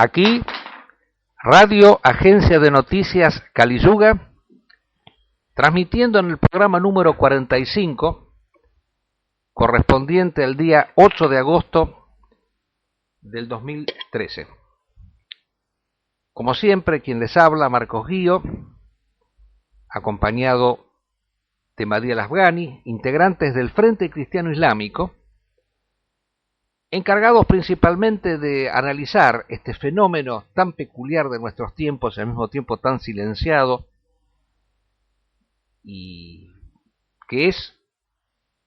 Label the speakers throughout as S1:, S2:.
S1: Aquí, Radio Agencia de Noticias Caliyuga, transmitiendo en el programa número 45, correspondiente al día 8 de agosto del 2013. Como siempre, quien les habla, Marcos Guío, acompañado de María Lasgani, integrantes del Frente Cristiano Islámico, encargados principalmente de analizar este fenómeno tan peculiar de nuestros tiempos, al mismo tiempo tan silenciado, y que es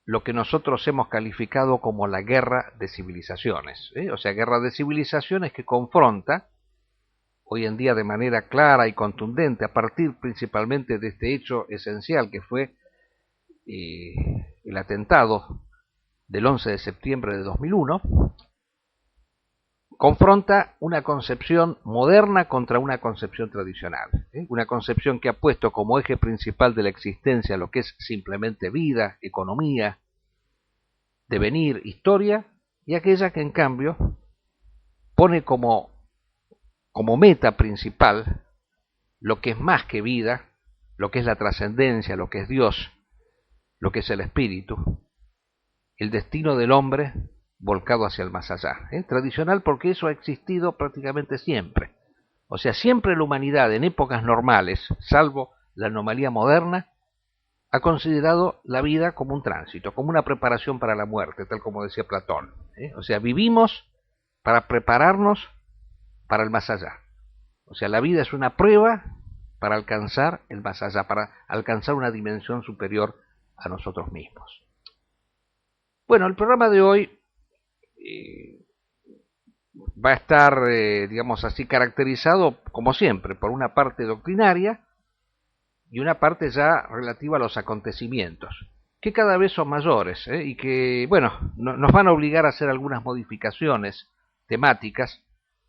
S1: lo que nosotros hemos calificado como la guerra de civilizaciones, O sea, guerra de civilizaciones que confronta hoy en día de manera clara y contundente, a partir principalmente de este hecho esencial que fue el atentado del 11 de septiembre de 2001, confronta una concepción moderna contra una concepción tradicional, una concepción que ha puesto como eje principal de la existencia lo que es simplemente vida, economía, devenir, historia, y aquella que en cambio pone como meta principal lo que es más que vida, lo que es la trascendencia, lo que es Dios, lo que es el espíritu, el destino del hombre volcado hacia el más allá. Tradicional porque eso ha existido prácticamente siempre. O sea, siempre la humanidad en épocas normales, salvo la anomalía moderna, ha considerado la vida como un tránsito, como una preparación para la muerte, tal como decía Platón. O sea, vivimos para prepararnos para el más allá. O sea, la vida es una prueba para alcanzar el más allá, para alcanzar una dimensión superior a nosotros mismos. Bueno, el programa de hoy va a estar, digamos así, caracterizado, como siempre, por una parte doctrinaria y una parte ya relativa a los acontecimientos, que cada vez son mayores, y que, bueno, nos van a obligar a hacer algunas modificaciones temáticas,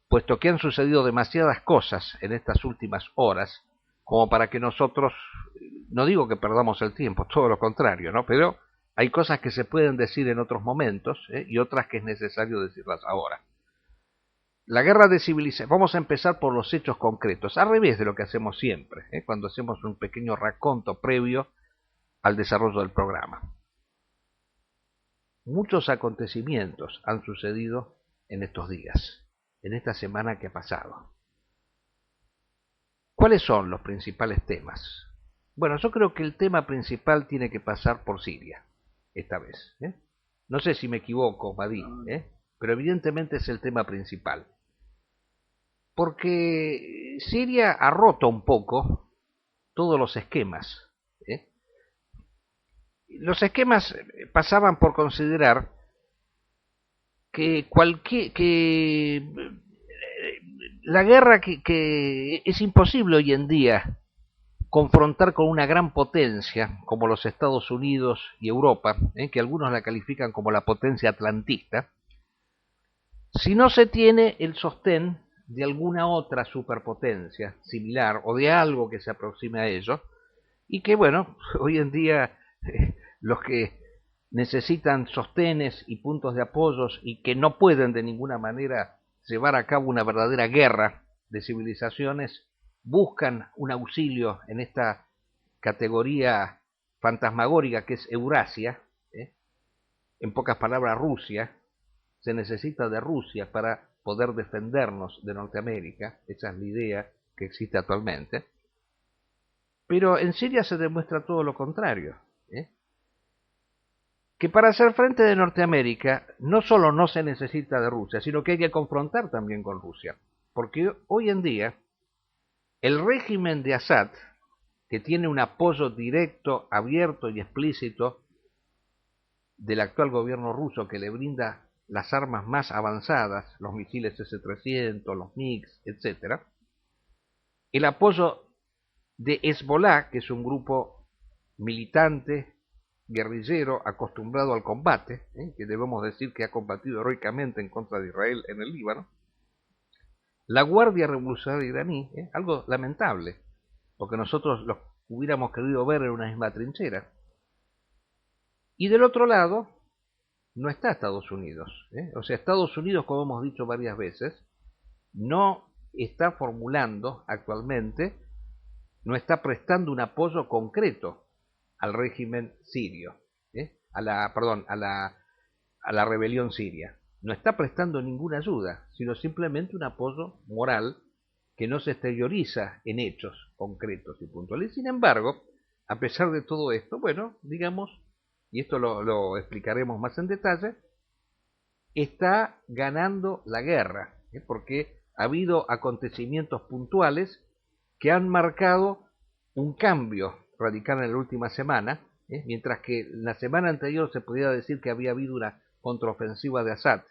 S1: puesto que han sucedido demasiadas cosas en estas últimas horas, como para que nosotros, no digo que perdamos el tiempo, todo lo contrario, ¿no? Pero hay cosas que se pueden decir en otros momentos, y otras que es necesario decirlas ahora. La guerra de civilización, vamos a empezar por los hechos concretos, al revés de lo que hacemos siempre, cuando hacemos un pequeño raconto previo al desarrollo del programa. Muchos acontecimientos han sucedido en estos días, en esta semana que ha pasado. ¿Cuáles son los principales temas? Bueno, yo creo que el tema principal tiene que pasar por Siria, esta vez. No sé si me equivoco, Madí, pero evidentemente es el tema principal. Porque Siria ha roto un poco todos los esquemas. Los esquemas pasaban por considerar que la guerra que es imposible hoy en día confrontar con una gran potencia como los Estados Unidos y Europa, que algunos la califican como la potencia atlantista, si no se tiene el sostén de alguna otra superpotencia similar o de algo que se aproxime a ello, y que, bueno, hoy en día los que necesitan sostenes y puntos de apoyos y que no pueden de ninguna manera llevar a cabo una verdadera guerra de civilizaciones, buscan un auxilio en esta categoría fantasmagórica que es Eurasia, en pocas palabras Rusia. Se necesita de Rusia para poder defendernos de Norteamérica, esa es la idea que existe actualmente. Pero en Siria se demuestra todo lo contrario, que para hacer frente de Norteamérica no solo no se necesita de Rusia, sino que hay que confrontar también con Rusia, porque hoy en día el régimen de Assad, que tiene un apoyo directo, abierto y explícito del actual gobierno ruso, que le brinda las armas más avanzadas, los misiles S-300, los MiGs, etc., el apoyo de Hezbollah, que es un grupo militante, guerrillero, acostumbrado al combate, que debemos decir que ha combatido heroicamente en contra de Israel en el Líbano, la Guardia Revolucionaria iraní, algo lamentable, porque nosotros los hubiéramos querido ver en una misma trinchera, y del otro lado no está Estados Unidos, o sea, Estados Unidos, como hemos dicho varias veces, no está formulando actualmente, no está prestando un apoyo concreto al régimen sirio, a la rebelión siria. No está prestando ninguna ayuda, sino simplemente un apoyo moral que no se exterioriza en hechos concretos y puntuales. Sin embargo, a pesar de todo esto, bueno, digamos, y esto lo explicaremos más en detalle, está ganando la guerra, porque ha habido acontecimientos puntuales que han marcado un cambio radical en la última semana, mientras que la semana anterior se podía decir que había habido una contraofensiva de Assad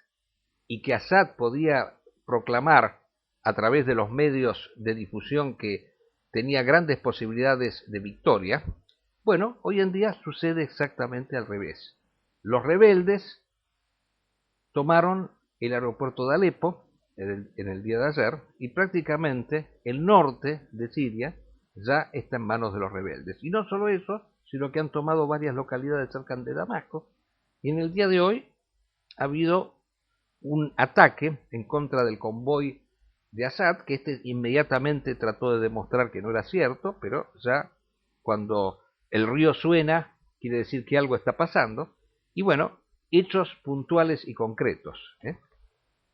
S1: y que Assad podía proclamar a través de los medios de difusión que tenía grandes posibilidades de victoria. Bueno, hoy en día sucede exactamente al revés. Los rebeldes tomaron el aeropuerto de Alepo en el día de ayer y prácticamente el norte de Siria ya está en manos de los rebeldes. Y no solo eso, sino que han tomado varias localidades cerca de Damasco. Y en el día de hoy ha habido un ataque en contra del convoy de Assad, que este inmediatamente trató de demostrar que no era cierto, pero ya cuando el río suena, quiere decir que algo está pasando. Y bueno, hechos puntuales y concretos.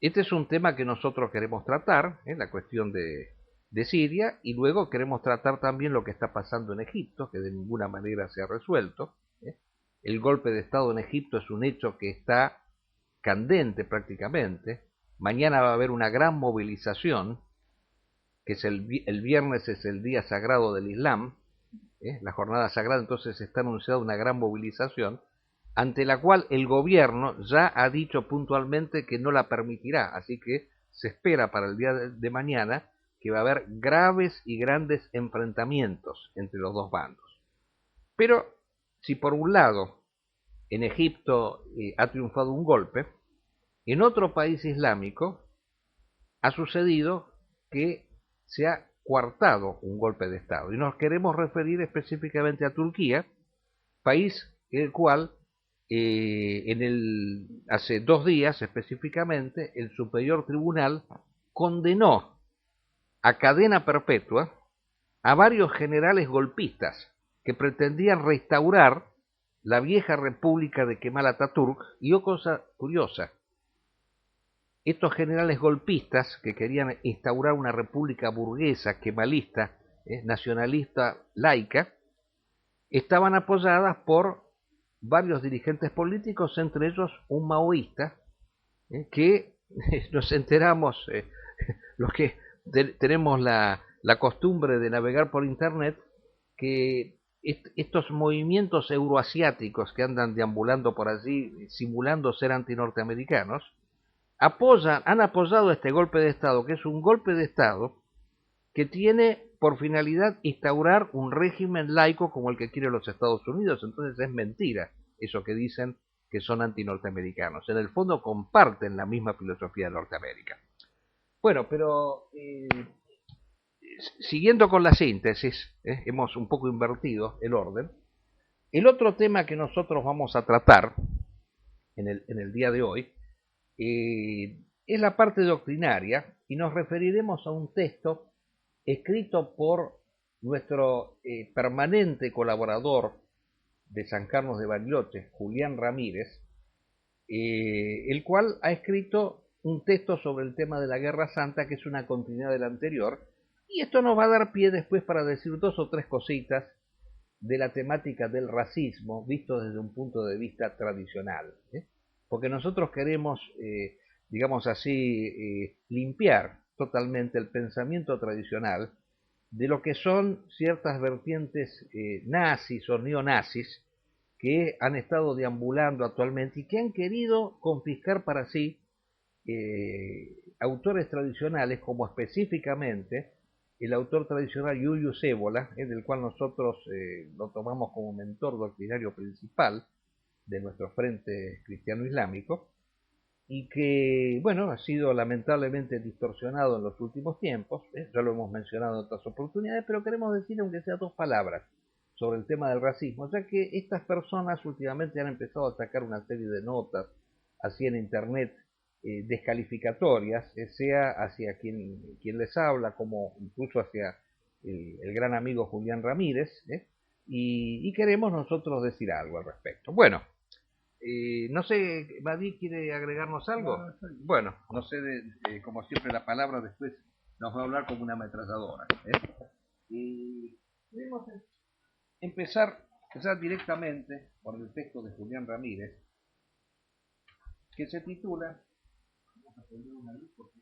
S1: Este es un tema que nosotros queremos tratar, la cuestión de Siria, y luego queremos tratar también lo que está pasando en Egipto, que de ninguna manera se ha resuelto. El golpe de Estado en Egipto es un hecho que está candente prácticamente. Mañana va a haber una gran movilización, que es el viernes es el día sagrado del Islam, la jornada sagrada, entonces está anunciada una gran movilización, ante la cual el gobierno ya ha dicho puntualmente que no la permitirá, así que se espera para el día de mañana que va a haber graves y grandes enfrentamientos entre los dos bandos. Pero si por un lado en Egipto ha triunfado un golpe, en otro país islámico ha sucedido que se ha coartado un golpe de Estado. Y nos queremos referir específicamente a Turquía, país el cual hace 2 días específicamente el Superior Tribunal condenó a cadena perpetua a varios generales golpistas que pretendían restaurar la vieja república de Kemal Atatürk. Y cosa curiosa, estos generales golpistas que querían instaurar una república burguesa, kemalista, nacionalista, laica, estaban apoyadas por varios dirigentes políticos, entre ellos un maoísta, que nos enteramos, los que tenemos la costumbre de navegar por internet, que estos movimientos euroasiáticos que andan deambulando por allí simulando ser antinorteamericanos, han apoyado este golpe de Estado, que es un golpe de Estado que tiene por finalidad instaurar un régimen laico como el que quieren los Estados Unidos. Entonces es mentira eso que dicen que son antinorteamericanos. En el fondo comparten la misma filosofía de Norteamérica. Bueno, pero siguiendo con la síntesis, hemos un poco invertido el orden. El otro tema que nosotros vamos a tratar en el día de hoy es la parte doctrinaria, y nos referiremos a un texto escrito por nuestro permanente colaborador de San Carlos de Bariloche, Julián Ramírez, el cual ha escrito un texto sobre el tema de la Guerra Santa, que es una continuidad del anterior, y esto nos va a dar pie después para decir 2 o 3 cositas de la temática del racismo visto desde un punto de vista tradicional, porque nosotros queremos, digamos así, limpiar totalmente el pensamiento tradicional de lo que son ciertas vertientes nazis o neonazis que han estado deambulando actualmente y que han querido confiscar para sí autores tradicionales, como específicamente el autor tradicional Julius Evola, del cual nosotros lo tomamos como mentor doctrinario principal de nuestro frente cristiano-islámico, y que, bueno, ha sido lamentablemente distorsionado en los últimos tiempos, ya lo hemos mencionado en otras oportunidades, pero queremos decir aunque sea 2 palabras sobre el tema del racismo, ya que estas personas últimamente han empezado a sacar una serie de notas así en internet, descalificatorias, sea hacia quien les habla, como incluso hacia el gran amigo Julián Ramírez, y queremos nosotros decir algo al respecto. Bueno, no sé, Badí, ¿quiere agregarnos algo? No, bueno, no sé, como siempre la palabra después nos va a hablar como una ametralladora. Y queremos empezar directamente por el texto de Julián Ramírez, que se titula... Vamos a prender una luz porque...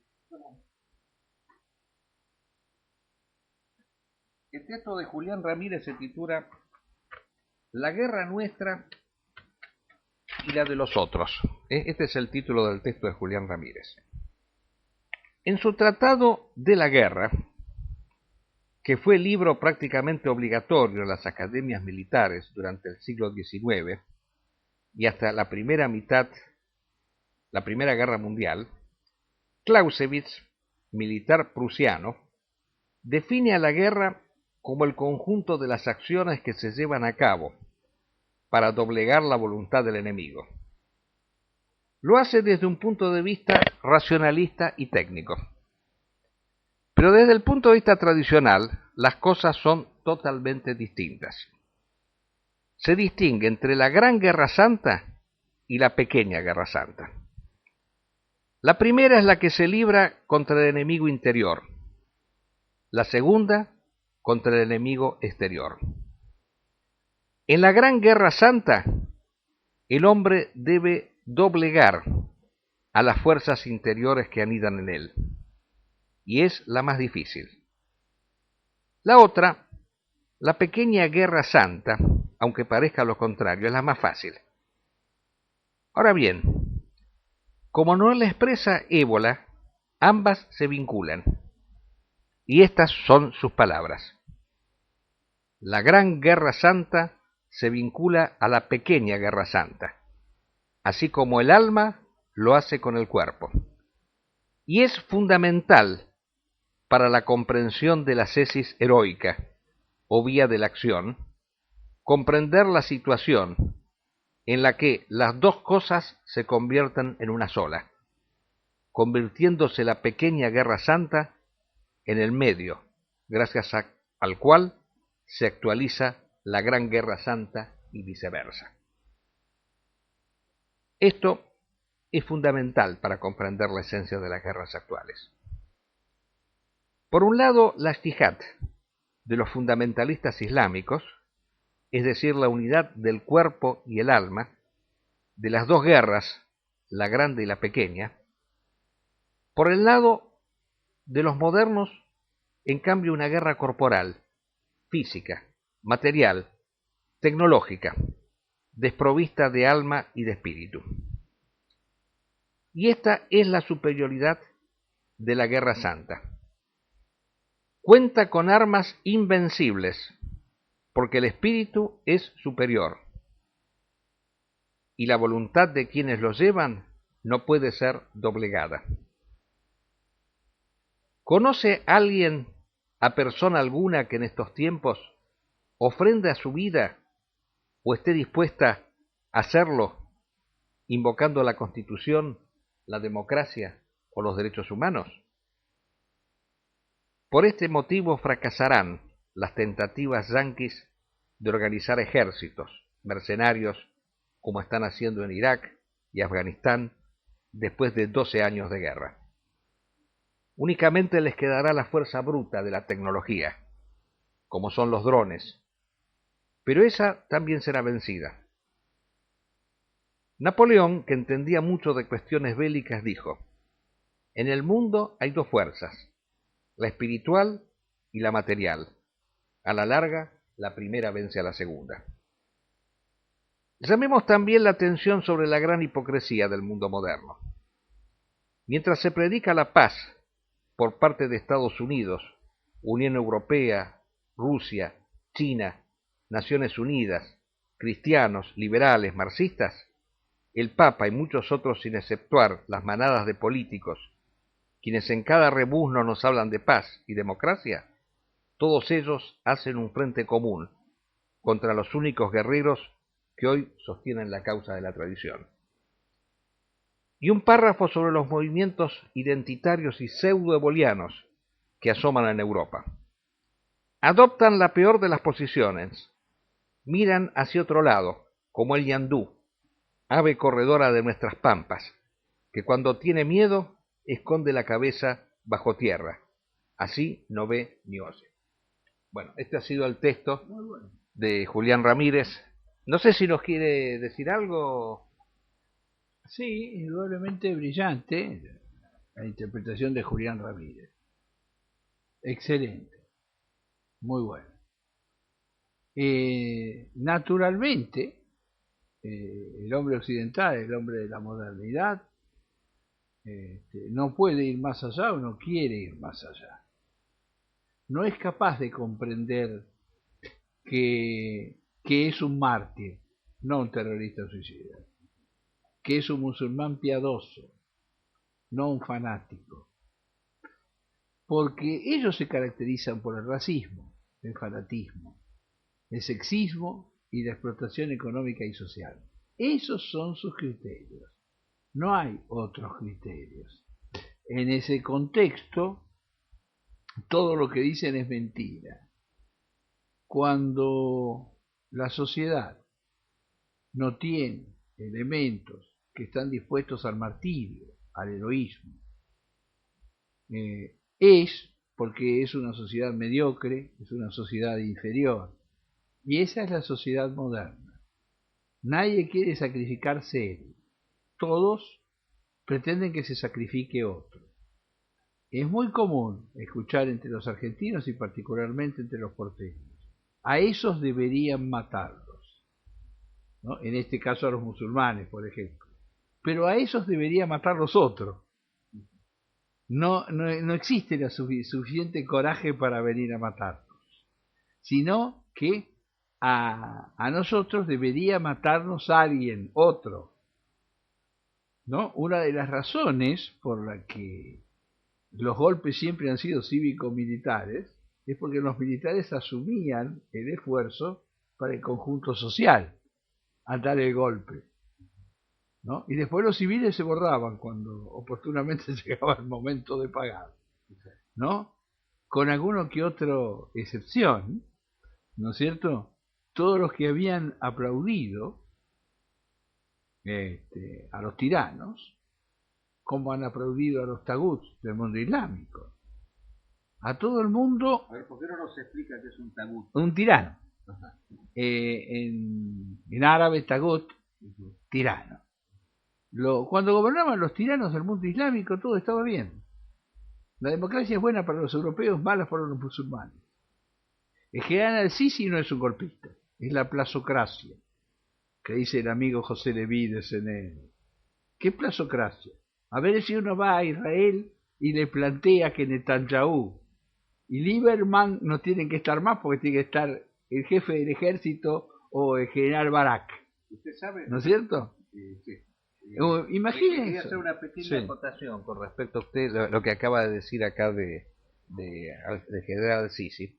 S1: El texto de Julián Ramírez se titula La guerra nuestra y la de los otros. Este es el título del texto de Julián Ramírez. En su tratado de la guerra, que fue libro prácticamente obligatorio en las academias militares durante el siglo XIX y hasta la primera mitad, la Primera Guerra Mundial, Clausewitz, militar prusiano, define a la guerra como el conjunto de las acciones que se llevan a cabo para doblegar la voluntad del enemigo. Lo hace desde un punto de vista racionalista y técnico. Pero desde el punto de vista tradicional, las cosas son totalmente distintas. Se distingue entre la Gran Guerra Santa y la Pequeña Guerra Santa. La primera es la que se libra contra el enemigo interior. La segunda, contra el enemigo exterior. En la Gran Guerra Santa, el hombre debe doblegar a las fuerzas interiores que anidan en él, y es la más difícil. La otra, la Pequeña Guerra Santa, aunque parezca lo contrario, es la más fácil. Ahora bien, como no la expresa Évola, ambas se vinculan, y estas son sus palabras. La Gran Guerra Santa se vincula a la Pequeña Guerra Santa, así como el alma lo hace con el cuerpo. Y es fundamental para la comprensión de la cesis heroica, o vía de la acción, comprender la situación en la que las dos cosas se convierten en una sola, convirtiéndose la Pequeña Guerra Santa en el medio, gracias al cual se actualiza la Gran Guerra Santa y viceversa. Esto es fundamental para comprender la esencia de las guerras actuales. Por un lado, la jihad de los fundamentalistas islámicos, es decir, la unidad del cuerpo y el alma, de las dos guerras, la grande y la pequeña. Por el lado de los modernos, en cambio, una guerra corporal, física, material, tecnológica, desprovista de alma y de espíritu. Y esta es la superioridad de la Guerra Santa. Cuenta con armas invencibles, porque el espíritu es superior, y la voluntad de quienes los llevan no puede ser doblegada. ¿Conoce alguien a persona alguna que en estos tiempos ofrenda su vida o esté dispuesta a hacerlo invocando la Constitución, la democracia o los derechos humanos? Por este motivo fracasarán las tentativas yanquis de organizar ejércitos mercenarios como están haciendo en Irak y Afganistán después de 12 años de guerra. Únicamente les quedará la fuerza bruta de la tecnología, como son los drones, pero esa también será vencida. Napoleón, que entendía mucho de cuestiones bélicas, dijo: en el mundo hay dos fuerzas, la espiritual y la material. A la larga, la primera vence a la segunda. Llamemos también la atención sobre la gran hipocresía del mundo moderno. Mientras se predica la paz por parte de Estados Unidos, Unión Europea, Rusia, China, Naciones Unidas, cristianos, liberales, marxistas, el Papa y muchos otros, sin exceptuar las manadas de políticos, quienes en cada rebuzno nos hablan de paz y democracia, todos ellos hacen un frente común contra los únicos guerreros que hoy sostienen la causa de la tradición. y un párrafo sobre los movimientos identitarios y pseudo-ebolianos que asoman en Europa. Adoptan la peor de las posiciones, miran hacia otro lado, como el yandú, ave corredora de nuestras pampas, que cuando tiene miedo esconde la cabeza bajo tierra, así no ve ni oye. Bueno, este ha sido el texto de Julián Ramírez. No sé si nos quiere decir algo.
S2: Sí, indudablemente brillante la interpretación de Julián Ramírez. Excelente, muy bueno. Naturalmente, el hombre occidental, el hombre de la modernidad, no puede ir más allá o no quiere ir más allá. No es capaz de comprender que es un mártir, no un terrorista suicida, que es un musulmán piadoso, no un fanático, porque ellos se caracterizan por el racismo, el fanatismo, el sexismo y la explotación económica y social. Esos son sus criterios, no hay otros criterios. En ese contexto, todo lo que dicen es mentira. Cuando la sociedad no tiene elementos que están dispuestos al martirio, al heroísmo, es porque es una sociedad mediocre, es una sociedad inferior. Y esa es la sociedad moderna. Nadie quiere sacrificarse él. Todos pretenden que se sacrifique otro. Es muy común escuchar entre los argentinos y particularmente entre los porteños: a esos deberían matarlos, ¿no? En este caso a los musulmanes, por ejemplo. Pero a esos debería matarlos otros. No existe el suficiente coraje para venir a matarnos, sino que a nosotros debería matarnos alguien, otro, ¿no? Una de las razones por la que los golpes siempre han sido cívico-militares es porque los militares asumían el esfuerzo para el conjunto social al dar el golpe, ¿no? Y después los civiles se borraban cuando oportunamente llegaba el momento de pagar, ¿no? Con alguno que otro excepción, ¿no es cierto? Todos los que habían aplaudido a los tiranos, como han aplaudido a los taguts del mundo islámico. A todo el mundo...
S1: A ver, ¿por qué no nos explica qué es un tagut?
S2: Un tirano. En árabe, tagut, tirano. Cuando gobernaban los tiranos del mundo islámico, todo estaba bien. La democracia es buena para los europeos, mala para los musulmanes. El general al-Sisi no es un golpista, es la plazocracia, que dice el amigo José Leví de CNN. ¿Qué plazocracia? A ver si uno va a Israel y le plantea que Netanyahu y Lieberman no tienen que estar más porque tiene que estar el jefe del ejército o el general Barak.
S1: ¿Usted sabe?
S2: ¿No es cierto?
S1: Sí.
S2: Imagínense.
S1: Quería hacer una pequeña acotación con respecto a usted, lo que acaba de decir acá de general al-Sisi.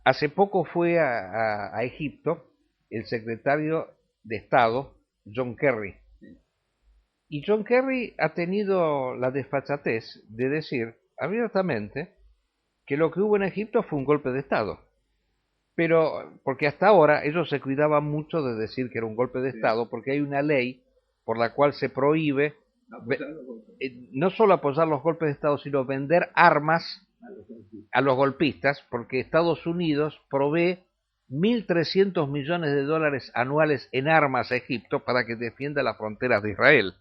S1: Hace poco fue a Egipto el secretario de Estado, John Kerry. Y John Kerry ha tenido la desfachatez de decir abiertamente que lo que hubo en Egipto fue un golpe de Estado. Pero, porque hasta ahora ellos se cuidaban mucho de decir que era un golpe de Estado, porque hay una ley por la cual se prohíbe no solo apoyar los golpes de Estado, sino vender armas a los golpistas, porque Estados Unidos provee 1.300 millones de dólares anuales en armas a Egipto para que defienda las fronteras de Israel.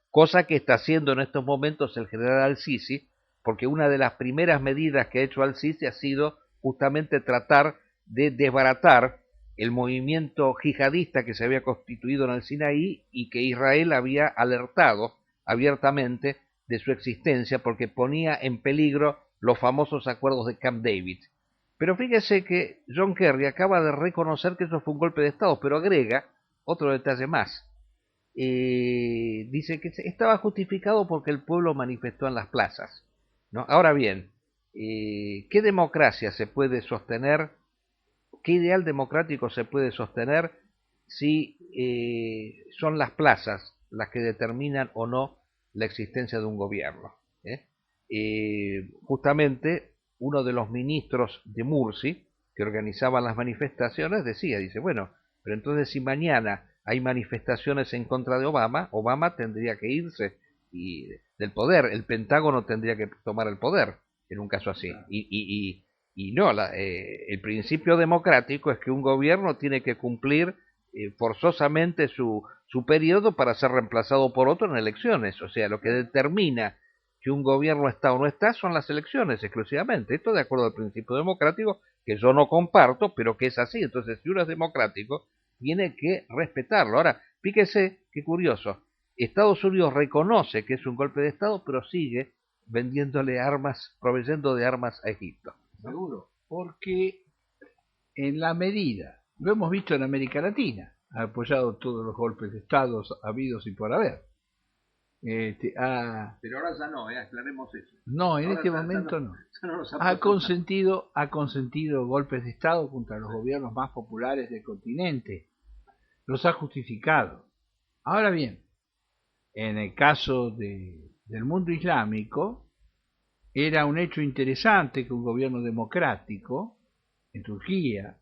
S1: Cosa que está haciendo en estos momentos el general al-Sisi, porque una de las primeras medidas que ha hecho al-Sisi ha sido justamente tratar de desbaratar el movimiento yihadista que se había constituido en el Sinaí y que Israel había alertado abiertamente de su existencia porque ponía en peligro los famosos acuerdos de Camp David. Pero fíjese que John Kerry acaba de reconocer que eso fue un golpe de Estado, pero agrega otro detalle más. Dice que estaba justificado porque el pueblo manifestó en las plazas, ¿no? Ahora bien, ¿qué democracia se puede sostener? ¿Qué ideal democrático se puede sostener si son las plazas las que determinan o no la existencia de un gobierno. Justamente uno de los ministros de Mursi, que organizaban las manifestaciones, dice, bueno, pero entonces si mañana hay manifestaciones en contra de Obama, Obama tendría que irse del poder, el Pentágono tendría que tomar el poder en un caso así. Y no, el principio democrático es que un gobierno tiene que cumplir forzosamente su periodo para ser reemplazado por otro en elecciones. O sea, lo que determina que un gobierno está o no está son las elecciones exclusivamente. Esto de acuerdo al principio democrático, que yo no comparto, pero que es así. Entonces, si uno es democrático, tiene que respetarlo. Ahora, fíjese qué curioso. Estados Unidos reconoce que es un golpe de Estado, pero sigue vendiéndole armas, proveyendo de armas a Egipto,
S2: ¿no? Seguro, porque en la medida, lo hemos visto en América Latina, ha apoyado todos los golpes de Estado habidos y por haber.
S1: Pero ahora ya no, aclaremos eso.
S2: No, en ahora este momento no. Ha consentido golpes de Estado contra los gobiernos más populares del continente. Los ha justificado. Ahora bien, en el caso del mundo islámico, era un hecho interesante que un gobierno democrático en Turquía,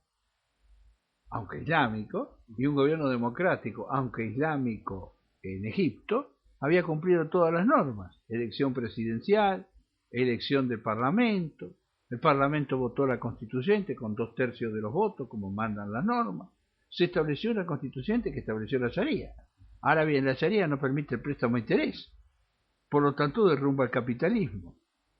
S2: aunque islámico, y un gobierno democrático, aunque islámico, en Egipto, había cumplido todas las normas: elección presidencial, elección del Parlamento, el Parlamento votó la constituyente con 2/3 de los votos, como mandan las normas, se estableció una constituyente que estableció la Sharia. Ahora bien, la Sharia no permite el préstamo a interés, por lo tanto derrumba el capitalismo.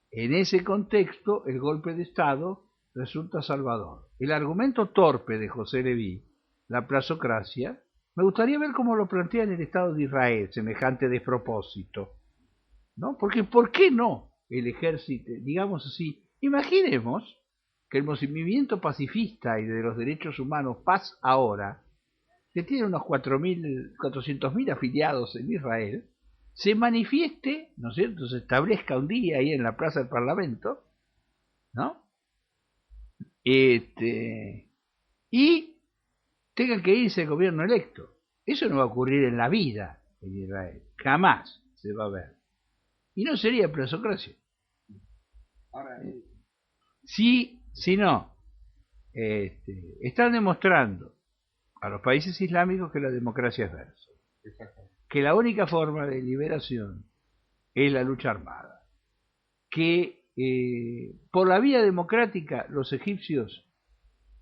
S2: En ese contexto, el golpe de Estado resulta salvador. El argumento torpe de José Leví, la plazocracia, me gustaría ver cómo lo plantea en el Estado de Israel, semejante despropósito, ¿no? Porque, ¿por qué no el ejército? Digamos así, imaginemos que el movimiento pacifista y de los derechos humanos Paz Ahora, que tiene unos 400.000 afiliados en Israel, se manifieste, ¿no es cierto?, se establezca un día ahí en la plaza del Parlamento, ¿no? Y tenga que irse el gobierno electo. Eso no va a ocurrir en la vida en Israel, jamás se va a ver. Y no sería plazocracia. Ahora, si no, están demostrando a los países islámicos que la democracia es verso, que la única forma de liberación es la lucha armada, que por la vía democrática los egipcios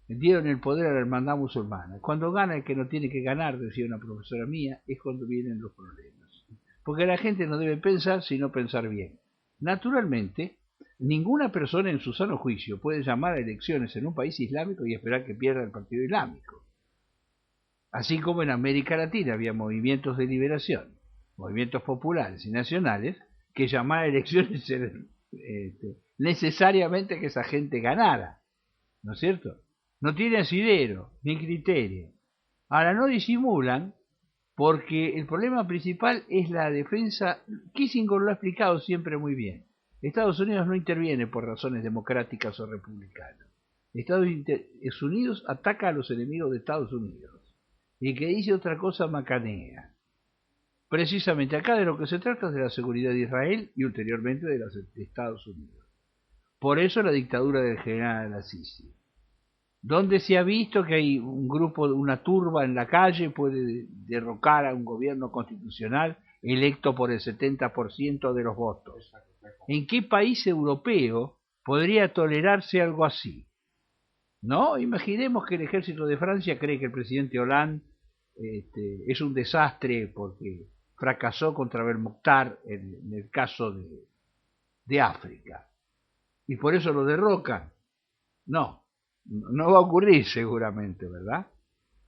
S2: dieron el poder a la hermandad musulmana. Cuando gana el que no tiene que ganar, decía una profesora mía, es cuando vienen los problemas. Porque la gente no debe pensar sino pensar bien. Naturalmente, ninguna persona en su sano juicio puede llamar a elecciones en un país islámico y esperar que pierda el partido islámico. Así como en América Latina había movimientos de liberación, movimientos populares y nacionales, que llamar a elecciones era necesariamente que esa gente ganara, ¿no es cierto? No tiene asidero ni criterio. Ahora no disimulan, porque el problema principal es la defensa. Kissinger lo ha explicado siempre muy bien. Estados Unidos no interviene por razones democráticas o republicanas. Estados Unidos ataca a los enemigos de Estados Unidos. Y el que dice otra cosa macanea. Precisamente acá de lo que se trata es de la seguridad de Israel y ulteriormente de Estados Unidos. Por eso la dictadura del general al-Sisi, donde se ha visto que hay un grupo, una turba en la calle puede derrocar a un gobierno constitucional electo por el 70% de los votos. ¿En qué país europeo podría tolerarse algo así? ¿No? Imaginemos que el ejército de Francia cree que el presidente Hollande es un desastre porque fracasó contra Belmokhtar en el caso de África y por eso lo derrocan. No va a ocurrir seguramente, ¿verdad?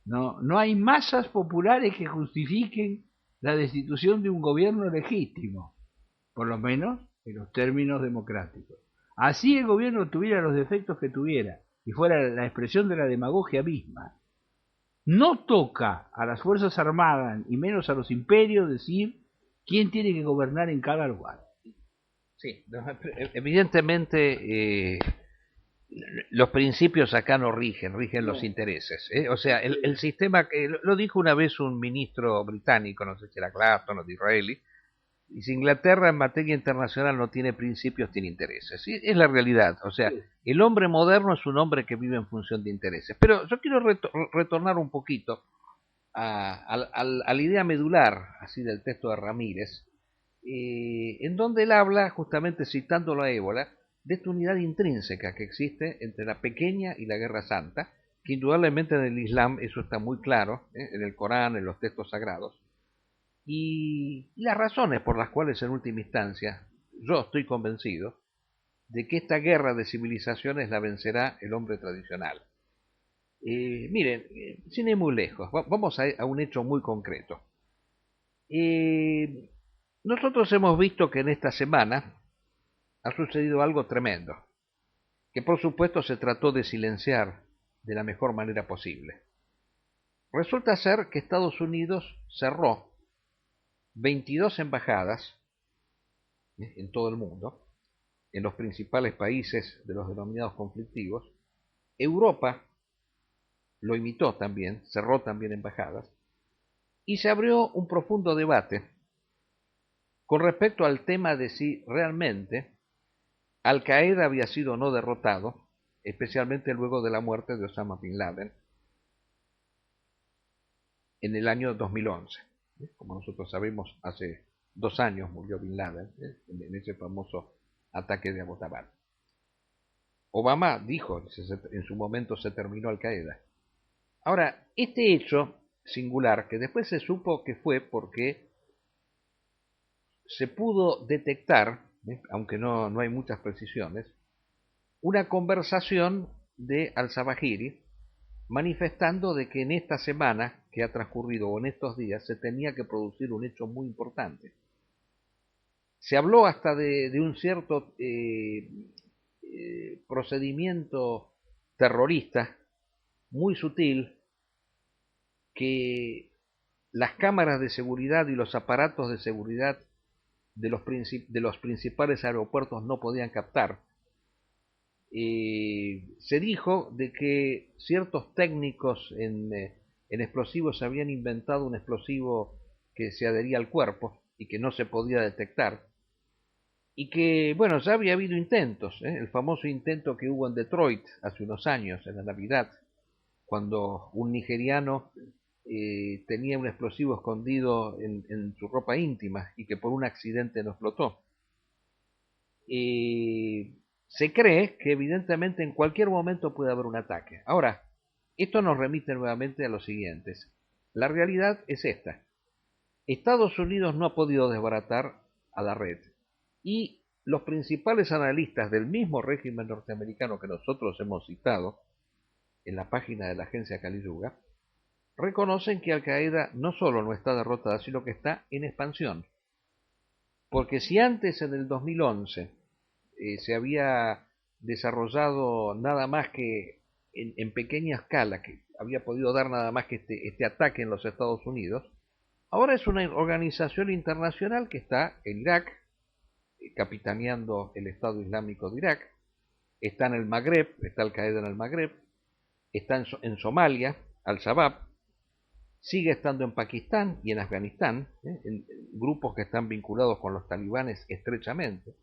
S2: No hay masas populares que justifiquen la destitución de un gobierno legítimo, por lo menos en los términos democráticos. Así el gobierno tuviera los defectos que tuviera y fuera la expresión de la demagogia misma. No toca a las Fuerzas Armadas y menos a los imperios decir quién tiene que gobernar en cada lugar.
S1: Sí, evidentemente Los principios acá no rigen los intereses. O sea, el sistema, que lo dijo una vez un ministro británico, no sé si era Clapton o Disraeli, dice: Inglaterra en materia internacional no tiene principios, tiene intereses. ¿Sí? Es la realidad. O sea, el hombre moderno es un hombre que vive en función de intereses. Pero yo quiero retornar un poquito a la idea medular, así, del texto de Ramírez, en donde él habla, justamente citándolo a Ébola, de esta unidad intrínseca que existe entre la pequeña y la guerra santa, que indudablemente en el Islam eso está muy claro, en el Corán, en los textos sagrados, y las razones por las cuales en última instancia yo estoy convencido de que esta guerra de civilizaciones la vencerá el hombre tradicional. Miren, sin ir muy lejos, vamos a un hecho muy concreto. Nosotros hemos visto que en esta semana ha sucedido algo tremendo, que por supuesto se trató de silenciar de la mejor manera posible. Resulta ser que Estados Unidos cerró 22 embajadas en todo el mundo, en los principales países de los denominados conflictivos. Europa lo imitó también, cerró también embajadas, y se abrió un profundo debate con respecto al tema de si realmente Al Qaeda había sido o no derrotado, especialmente luego de la muerte de Osama Bin Laden en el año 2011. Como nosotros sabemos, hace 2 años murió Bin Laden en ese famoso ataque de Abbottabad. Obama dijo, en su momento se terminó Al Qaeda. Ahora, este hecho singular, que después se supo que fue porque se pudo detectar, aunque no hay muchas precisiones, una conversación de Al-Zawahiri manifestando de que en esta semana que ha transcurrido o en estos días se tenía que producir un hecho muy importante. Se habló hasta de un cierto procedimiento terrorista muy sutil, que las cámaras de seguridad y los aparatos de seguridad de los principales aeropuertos no podían captar. Se dijo de que ciertos técnicos en explosivos habían inventado un explosivo que se adhería al cuerpo y que no se podía detectar, y que, bueno, ya había habido intentos, el famoso intento que hubo en Detroit hace unos años, en la Navidad, cuando un nigeriano tenía un explosivo escondido en su ropa íntima y que por un accidente no explotó. Se cree que evidentemente en cualquier momento puede haber un ataque. Ahora, esto nos remite nuevamente a lo siguiente. La realidad es esta. Estados Unidos no ha podido desbaratar a la red, y los principales analistas del mismo régimen norteamericano que nosotros hemos citado en la página de la agencia Kali-Yuga reconocen que Al Qaeda no solo no está derrotada, sino que está en expansión. Porque si antes, en el 2011, se había desarrollado nada más que en pequeña escala, que había podido dar nada más que este ataque en los Estados Unidos, ahora es una organización internacional que está en Irak, capitaneando el Estado Islámico de Irak, está en el Magreb, está Al Qaeda en el Magreb, está en Somalia, Al-Shabaab, sigue estando en Pakistán y en Afganistán, en grupos que están vinculados con los talibanes estrechamente.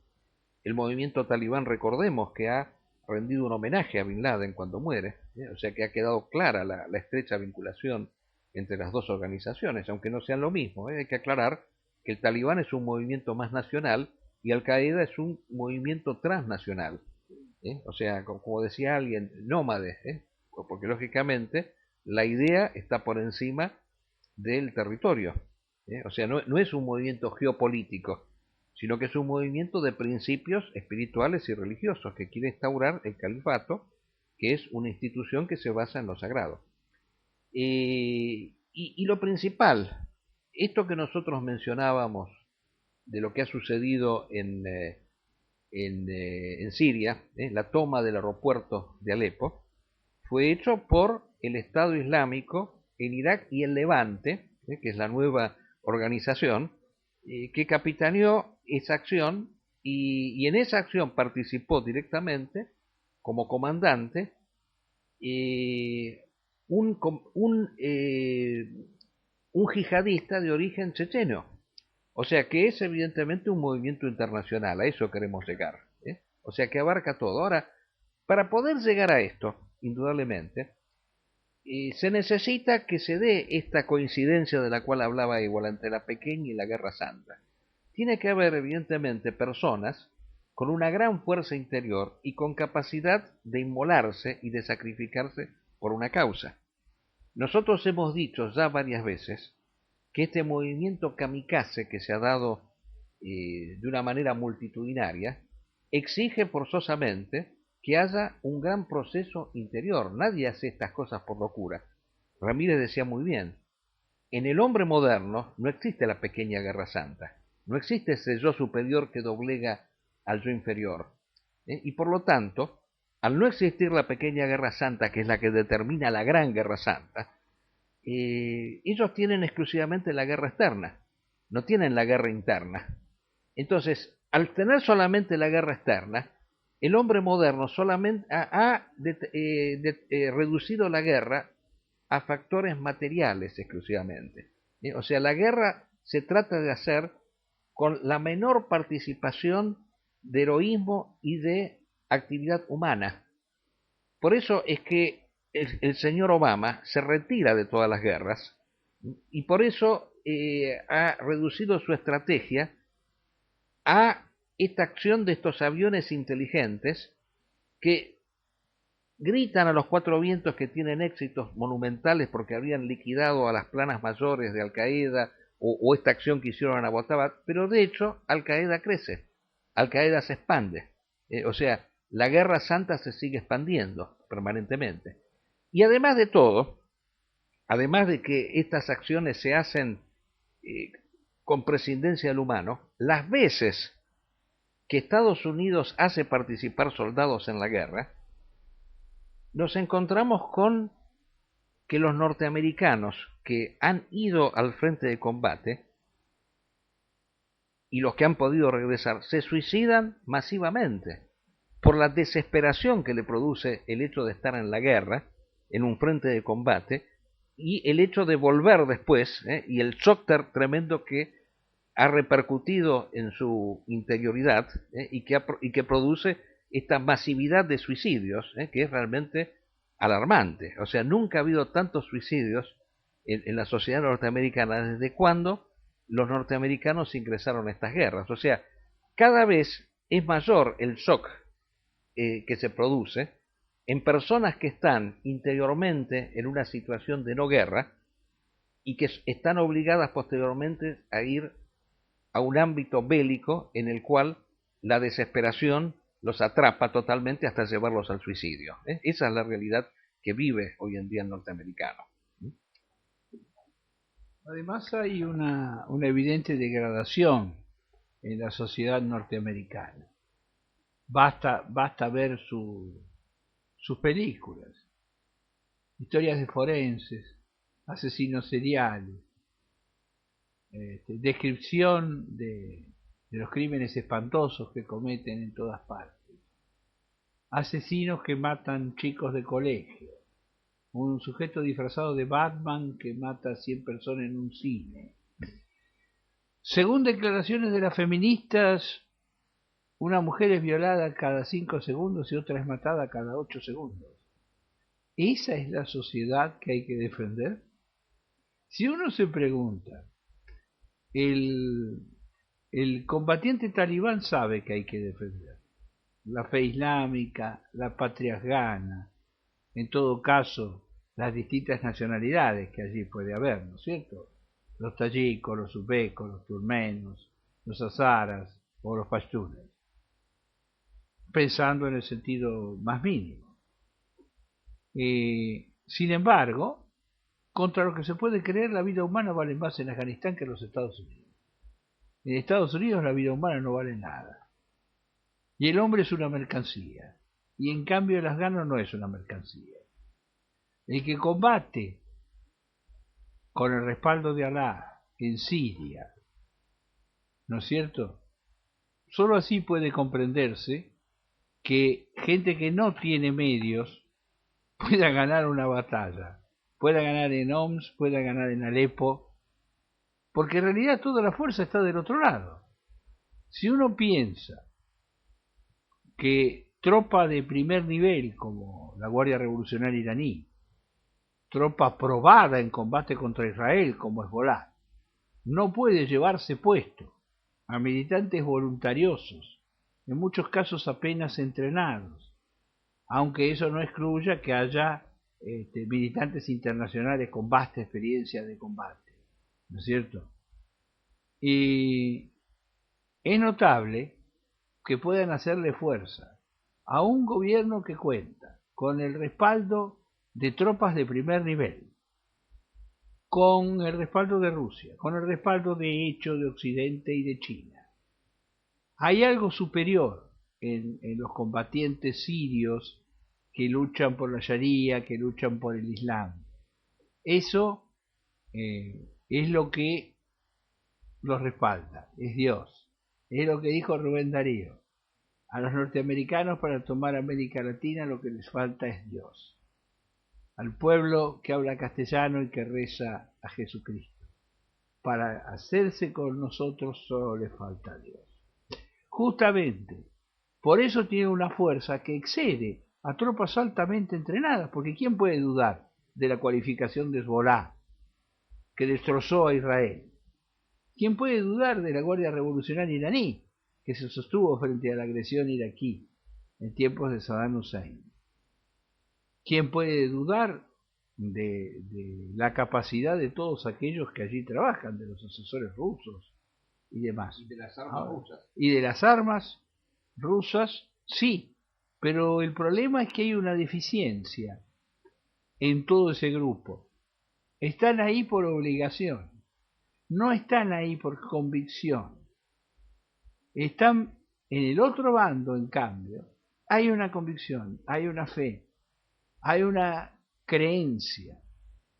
S1: El movimiento talibán, recordemos, que ha rendido un homenaje a Bin Laden cuando muere, o sea que ha quedado clara la estrecha vinculación entre las dos organizaciones, aunque no sean lo mismo. Hay que aclarar que el talibán es un movimiento más nacional y Al Qaeda es un movimiento transnacional, o sea, como decía alguien, nómade, porque lógicamente la idea está por encima del territorio, o sea, no es un movimiento geopolítico, sino que es un movimiento de principios espirituales y religiosos que quiere instaurar el califato, que es una institución que se basa en lo sagrado. Y lo principal, esto que nosotros mencionábamos de lo que ha sucedido en Siria, la toma del aeropuerto de Alepo, fue hecho por el Estado Islámico en Irak y el Levante, que es la nueva organización, que capitaneó esa acción, y en esa acción participó directamente como comandante un, un yihadista de origen checheno. O sea que es evidentemente un movimiento internacional, a eso queremos llegar. O sea que abarca todo. Ahora, para poder llegar a esto, indudablemente, se necesita que se dé esta coincidencia de la cual hablaba igual entre la pequeña y la guerra santa. Tiene que haber, evidentemente, personas con una gran fuerza interior y con capacidad de inmolarse y de sacrificarse por una causa. Nosotros hemos dicho ya varias veces que este movimiento kamikaze que se ha dado de una manera multitudinaria exige forzosamente que haya un gran proceso interior. Nadie hace estas cosas por locura. Ramírez decía muy bien, en el hombre moderno no existe la pequeña guerra santa, no existe ese yo superior que doblega al yo inferior. Y por lo tanto, al no existir la pequeña guerra santa, que es la que determina la gran guerra santa, ellos tienen exclusivamente la guerra externa, no tienen la guerra interna. Entonces, al tener solamente la guerra externa, el hombre moderno solamente ha reducido la guerra a factores materiales exclusivamente. O sea, la guerra se trata de hacer con la menor participación de heroísmo y de actividad humana. Por eso es que el señor Obama se retira de todas las guerras y por eso ha reducido su estrategia a esta acción de estos aviones inteligentes que gritan a los cuatro vientos que tienen éxitos monumentales porque habían liquidado a las planas mayores de Al Qaeda o esta acción que hicieron en Abbottabad, pero de hecho Al Qaeda crece, Al Qaeda se expande, o sea, la guerra santa se sigue expandiendo permanentemente. Y además de todo, además de que estas acciones se hacen con prescindencia del humano, las veces que Estados Unidos hace participar soldados en la guerra, nos encontramos con que los norteamericanos que han ido al frente de combate y los que han podido regresar se suicidan masivamente por la desesperación que le produce el hecho de estar en la guerra, en un frente de combate, y el hecho de volver después, y el shock tremendo que ha repercutido en su interioridad y que produce esta masividad de suicidios, que es realmente alarmante. O sea, nunca ha habido tantos suicidios en la sociedad norteamericana desde cuando los norteamericanos ingresaron a estas guerras. O sea, cada vez es mayor el shock que se produce en personas que están interiormente en una situación de no guerra y que están obligadas posteriormente a ir a un ámbito bélico en el cual la desesperación los atrapa totalmente hasta llevarlos al suicidio. Esa es la realidad que vive hoy en día el norteamericano.
S2: Además hay una evidente degradación en la sociedad norteamericana. Basta ver sus películas, historias de forenses, asesinos seriales, descripción de los crímenes espantosos que cometen en todas partes, asesinos que matan chicos de colegio, un sujeto disfrazado de Batman que mata a 100 personas en un cine. Según declaraciones de las feministas, una mujer es violada cada 5 segundos y otra es matada cada 8 segundos. ¿Esa es la sociedad que hay que defender? Si uno se pregunta, el combatiente talibán sabe que hay que defender la fe islámica, la patria afgana, en todo caso las distintas nacionalidades que allí puede haber, ¿no es cierto? Los tayikos, los uzbecos, los turmenos, los azaras o los pashtunes, pensando en el sentido más mínimo. Sin embargo, contra lo que se puede creer, la vida humana vale más en Afganistán que en los Estados Unidos. En Estados Unidos la vida humana no vale nada. Y el hombre es una mercancía. Y en cambio el afgano no es una mercancía. El que combate con el respaldo de Alá en Siria, ¿no es cierto? Solo así puede comprenderse que gente que no tiene medios pueda ganar una batalla, pueda ganar en Homs, pueda ganar en Alepo, porque en realidad toda la fuerza está del otro lado. Si uno piensa que tropa de primer nivel, como la Guardia Revolucionaria iraní, tropa probada en combate contra Israel, como Hezbolá, no puede llevarse puesto a militantes voluntariosos, en muchos casos apenas entrenados, aunque eso no excluya que haya militantes internacionales con vasta experiencia de combate, ¿no es cierto? Y es notable que puedan hacerle fuerza a un gobierno que cuenta con el respaldo de tropas de primer nivel, con el respaldo de Rusia, con el respaldo de hecho de Occidente y de China. Hay algo superior en los combatientes sirios que luchan por la Sharia, que luchan por el Islam. Eso es lo que los respalda, es Dios. Es lo que dijo Rubén Darío. A los norteamericanos para tomar América Latina lo que les falta es Dios. Al pueblo que habla castellano y que reza a Jesucristo. Para hacerse con nosotros solo le falta Dios. Justamente, por eso tiene una fuerza que excede a tropas altamente entrenadas, porque ¿quién puede dudar de la cualificación de Hezbolá, que destrozó a Israel? ¿Quién puede dudar de la Guardia Revolucionaria iraní, que se sostuvo frente a la agresión iraquí en tiempos de Saddam Hussein? ¿Quién puede dudar de la capacidad de todos aquellos que allí trabajan, de los asesores rusos y demás?
S1: Y de las armas rusas.
S2: Y de las armas rusas, sí, pero el problema es que hay una deficiencia en todo ese grupo. Están ahí por obligación, no están ahí por convicción. Están en el otro bando, en cambio, hay una convicción, hay una fe, hay una creencia,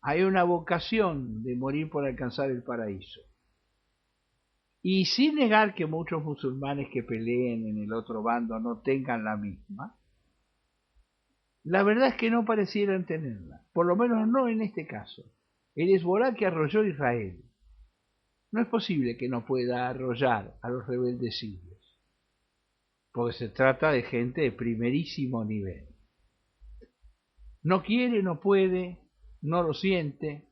S2: hay una vocación de morir por alcanzar el paraíso. Y sin negar que muchos musulmanes que peleen en el otro bando no tengan la misma, la verdad es que no parecieran tenerla, por lo menos no en este caso. El Hezbolá que arrolló a Israel, no es posible que no pueda arrollar a los rebeldes sirios, porque se trata de gente de primerísimo nivel. No quiere, no puede, no lo siente.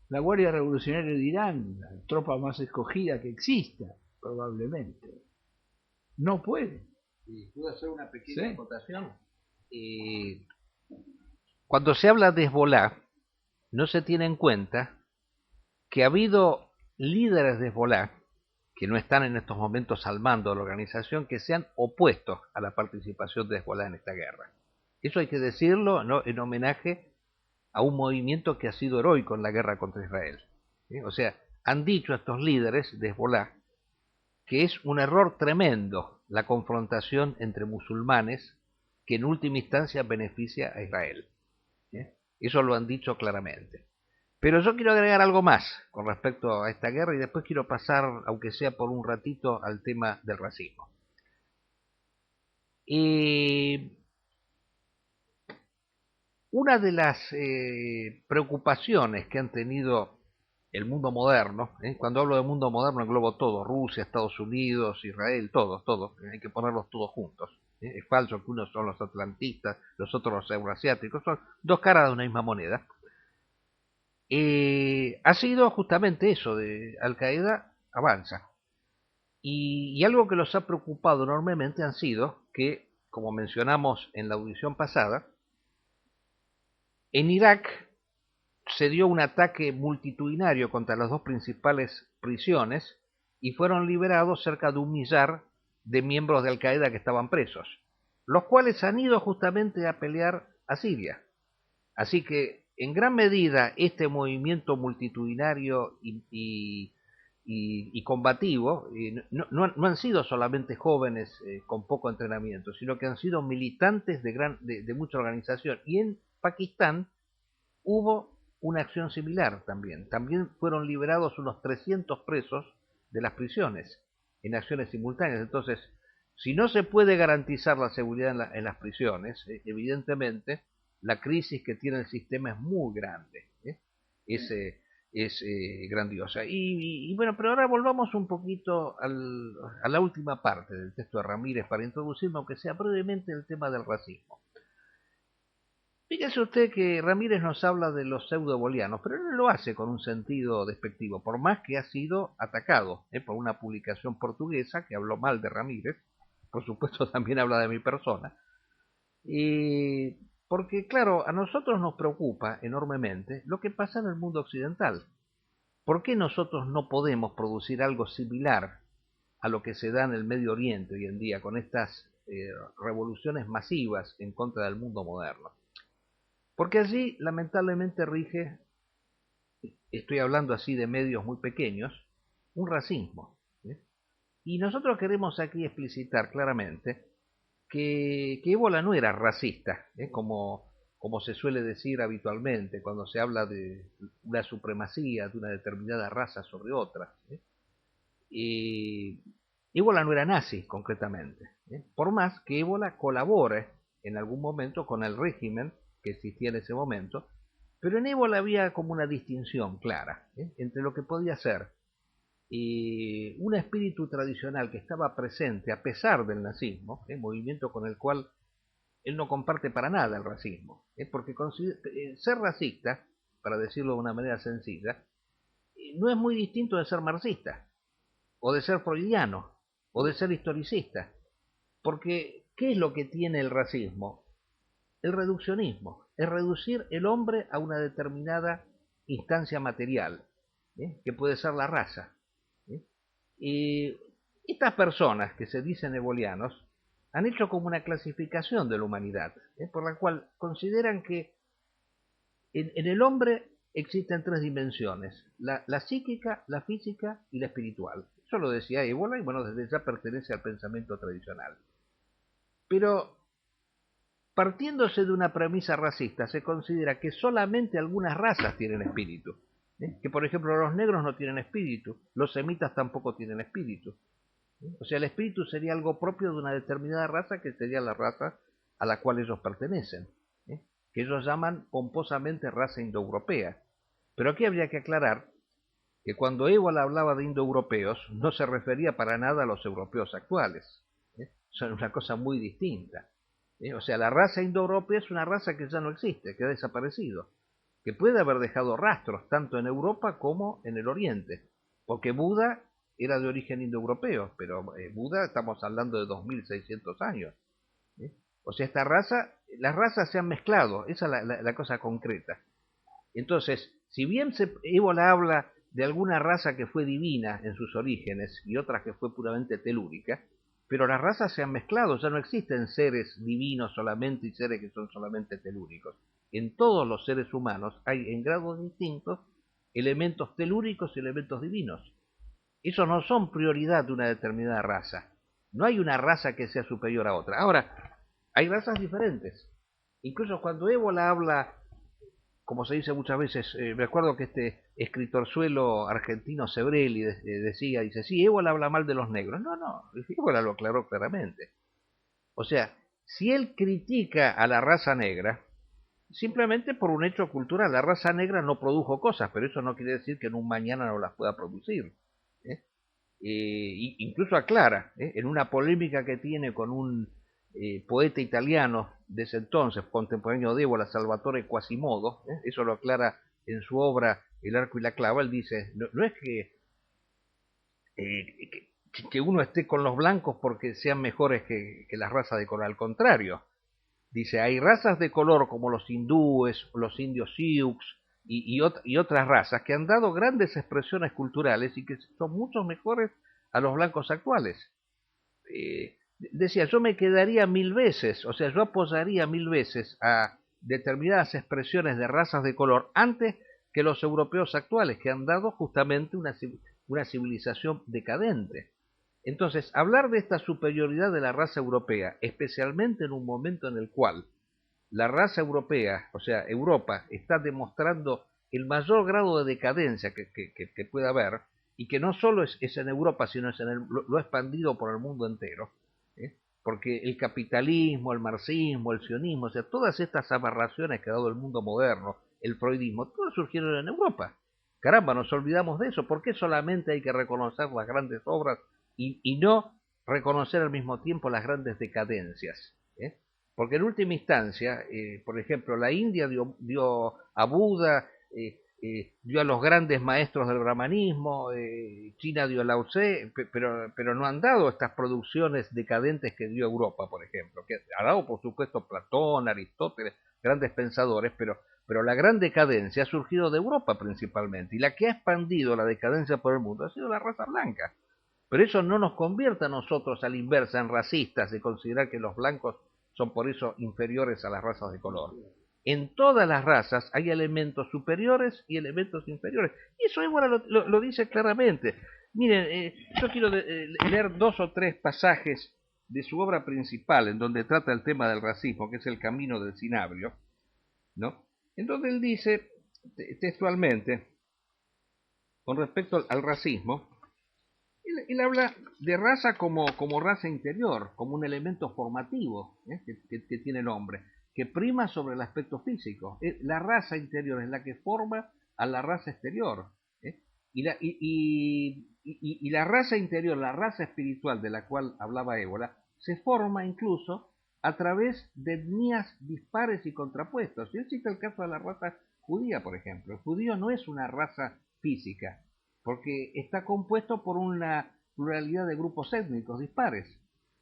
S2: La Guardia Revolucionaria de Irán, la tropa más escogida que exista, probablemente, no puede.
S1: ¿Puedo hacer una pequeña acotación? Cuando se habla de Hezbolá, no se tiene en cuenta que ha habido líderes de Hezbolá, que no están en estos momentos al mando de la organización, que se han opuesto a la participación de Hezbolá en esta guerra. Eso hay que decirlo, ¿no?, en homenaje a un movimiento que ha sido heroico en la guerra contra Israel. O sea, han dicho estos líderes de Hezbolá que es un error tremendo la confrontación entre musulmanes que en última instancia beneficia a Israel. Eso lo han dicho claramente. Pero yo quiero agregar algo más con respecto a esta guerra y después quiero pasar, aunque sea por un ratito, al tema del racismo. Una de las preocupaciones que han tenido el mundo moderno, cuando hablo de mundo moderno englobo todo, Rusia, Estados Unidos, Israel, todos, hay que ponerlos todos juntos. Es falso que unos son los atlantistas, los otros los euroasiáticos, son dos caras de una misma moneda. Ha sido justamente eso, de Al-Qaeda avanza. Y algo que los ha preocupado enormemente han sido que, como mencionamos en la audición pasada, en Irak se dio un ataque multitudinario contra las dos principales prisiones y fueron liberados cerca de 1 millar de miembros de Al-Qaeda que estaban presos, los cuales han ido justamente a pelear a Siria. Así que, en gran medida, este movimiento multitudinario y combativo no han sido solamente jóvenes con poco entrenamiento, sino que han sido militantes de mucha organización. Y en Pakistán hubo una acción similar también. También fueron liberados unos 300 presos de las prisiones en acciones simultáneas. Entonces, Si no se puede garantizar la seguridad en las prisiones, evidentemente la crisis que tiene el sistema es muy grande, es grandiosa. Bueno, pero ahora volvamos un poquito a la última parte del texto de Ramírez para introducirme, aunque sea brevemente, el tema del racismo. Fíjese usted que Ramírez nos habla de los pseudo-bolianos, pero no lo hace con un sentido despectivo, por más que ha sido atacado por una publicación portuguesa que habló mal de Ramírez. Por supuesto también habla de mi persona, porque claro, a nosotros nos preocupa enormemente lo que pasa en el mundo occidental. ¿Por qué nosotros no podemos producir algo similar a lo que se da en el Medio Oriente hoy en día con estas revoluciones masivas en contra del mundo moderno? Porque allí lamentablemente rige, estoy hablando así de medios muy pequeños, un racismo. Y nosotros queremos aquí explicitar claramente que Ébola no era racista, como se suele decir habitualmente cuando se habla de una supremacía de una determinada raza sobre otra. Ébola no era nazi, concretamente, por más que Ébola colabore en algún momento con el régimen que existía en ese momento, pero en Ébola había como una distinción clara entre lo que podía ser un espíritu tradicional que estaba presente a pesar del nazismo, movimiento con el cual él no comparte para nada el racismo, porque ser racista, para decirlo de una manera sencilla, no es muy distinto de ser marxista, o de ser freudiano, o de ser historicista, porque ¿qué es lo que tiene el racismo? El reduccionismo, es reducir el hombre a una determinada instancia material, que puede ser la raza. Y estas personas que se dicen ebolianos han hecho como una clasificación de la humanidad, por la cual consideran que en el hombre existen tres dimensiones: la psíquica, la física y la espiritual. Eso lo decía Ébola y bueno, desde ya pertenece al pensamiento tradicional. Pero partiéndose de una premisa racista, se considera que solamente algunas razas tienen espíritu. Que por ejemplo los negros no tienen espíritu, los semitas tampoco tienen espíritu. O sea, el espíritu sería algo propio de una determinada raza, que sería la raza a la cual ellos pertenecen, que ellos llaman pomposamente raza indoeuropea. Pero aquí habría que aclarar que cuando Ébola hablaba de indoeuropeos no se refería para nada a los europeos actuales. Son una cosa muy distinta. O sea, la raza indoeuropea es una raza que ya no existe, que ha desaparecido, que puede haber dejado rastros tanto en Europa como en el Oriente, porque Buda era de origen indoeuropeo, pero Buda estamos hablando de 2600 años. O sea, las razas se han mezclado, esa es la cosa concreta. Entonces, si bien Ébola habla de alguna raza que fue divina en sus orígenes y otra que fue puramente telúrica, pero las razas se han mezclado, ya no existen seres divinos solamente y seres que son solamente telúricos. En todos los seres humanos hay en grados distintos elementos telúricos y elementos divinos. Esos no son prioridad de una determinada raza. No hay una raza que sea superior a otra. Ahora, hay razas diferentes. Incluso cuando Ébola habla, como se dice muchas veces, me acuerdo que este escritorzuelo argentino Sebrelli dice, sí, Ébola habla mal de los negros. No, Ébola lo aclaró claramente. O sea, si él critica a la raza negra, simplemente por un hecho cultural, la raza negra no produjo cosas, pero eso no quiere decir que en un mañana no las pueda producir. Incluso aclara, en una polémica que tiene con un poeta italiano de ese entonces, contemporáneo de Ébola, Salvatore Quasimodo, eso lo aclara en su obra El arco y la clava. Él dice, no es que uno esté con los blancos porque sean mejores que las razas de color, al contrario. Dice, hay razas de color como los hindúes, los indios sioux y otras razas que han dado grandes expresiones culturales y que son mucho mejores a los blancos actuales. Decía, yo me quedaría 1000 veces, o sea, yo apoyaría 1000 veces a determinadas expresiones de razas de color antes que los europeos actuales, que han dado justamente una civilización decadente. Entonces, hablar de esta superioridad de la raza europea, especialmente en un momento en el cual la raza europea, o sea, Europa, está demostrando el mayor grado de decadencia que puede haber, y que no solo es en Europa, sino es lo expandido por el mundo entero, porque el capitalismo, el marxismo, el sionismo, o sea, todas estas aberraciones que ha dado el mundo moderno, el freudismo, todas surgieron en Europa. Caramba, nos olvidamos de eso. ¿Por qué solamente hay que reconocer las grandes obras y no reconocer al mismo tiempo las grandes decadencias? Porque en última instancia, por ejemplo, la India dio a Buda, dio a los grandes maestros del brahmanismo, China dio a Lao Tse, pero no han dado estas producciones decadentes que dio Europa, por ejemplo, que ha dado, por supuesto, Platón, Aristóteles, grandes pensadores, pero la gran decadencia ha surgido de Europa principalmente, y la que ha expandido la decadencia por el mundo ha sido la raza blanca. Pero eso no nos convierte a nosotros a la inversa en racistas de considerar que los blancos son por eso inferiores a las razas de color. En todas las razas hay elementos superiores y elementos inferiores. Y eso igual lo dice claramente. Miren, yo quiero leer 2 o 3 pasajes de su obra principal, en donde trata el tema del racismo, que es El camino del cinabrio, ¿no? En donde él dice textualmente, con respecto al racismo, él habla de raza como raza interior, como un elemento formativo que tiene el hombre, que prima sobre el aspecto físico. La raza interior es la que forma a la raza exterior. Y la raza interior, la raza espiritual de la cual hablaba Ébola, se forma incluso a través de etnias dispares y contrapuestos. Y él cita el caso de la raza judía, por ejemplo. El judío no es una raza física, porque está compuesto por una pluralidad de grupos étnicos dispares,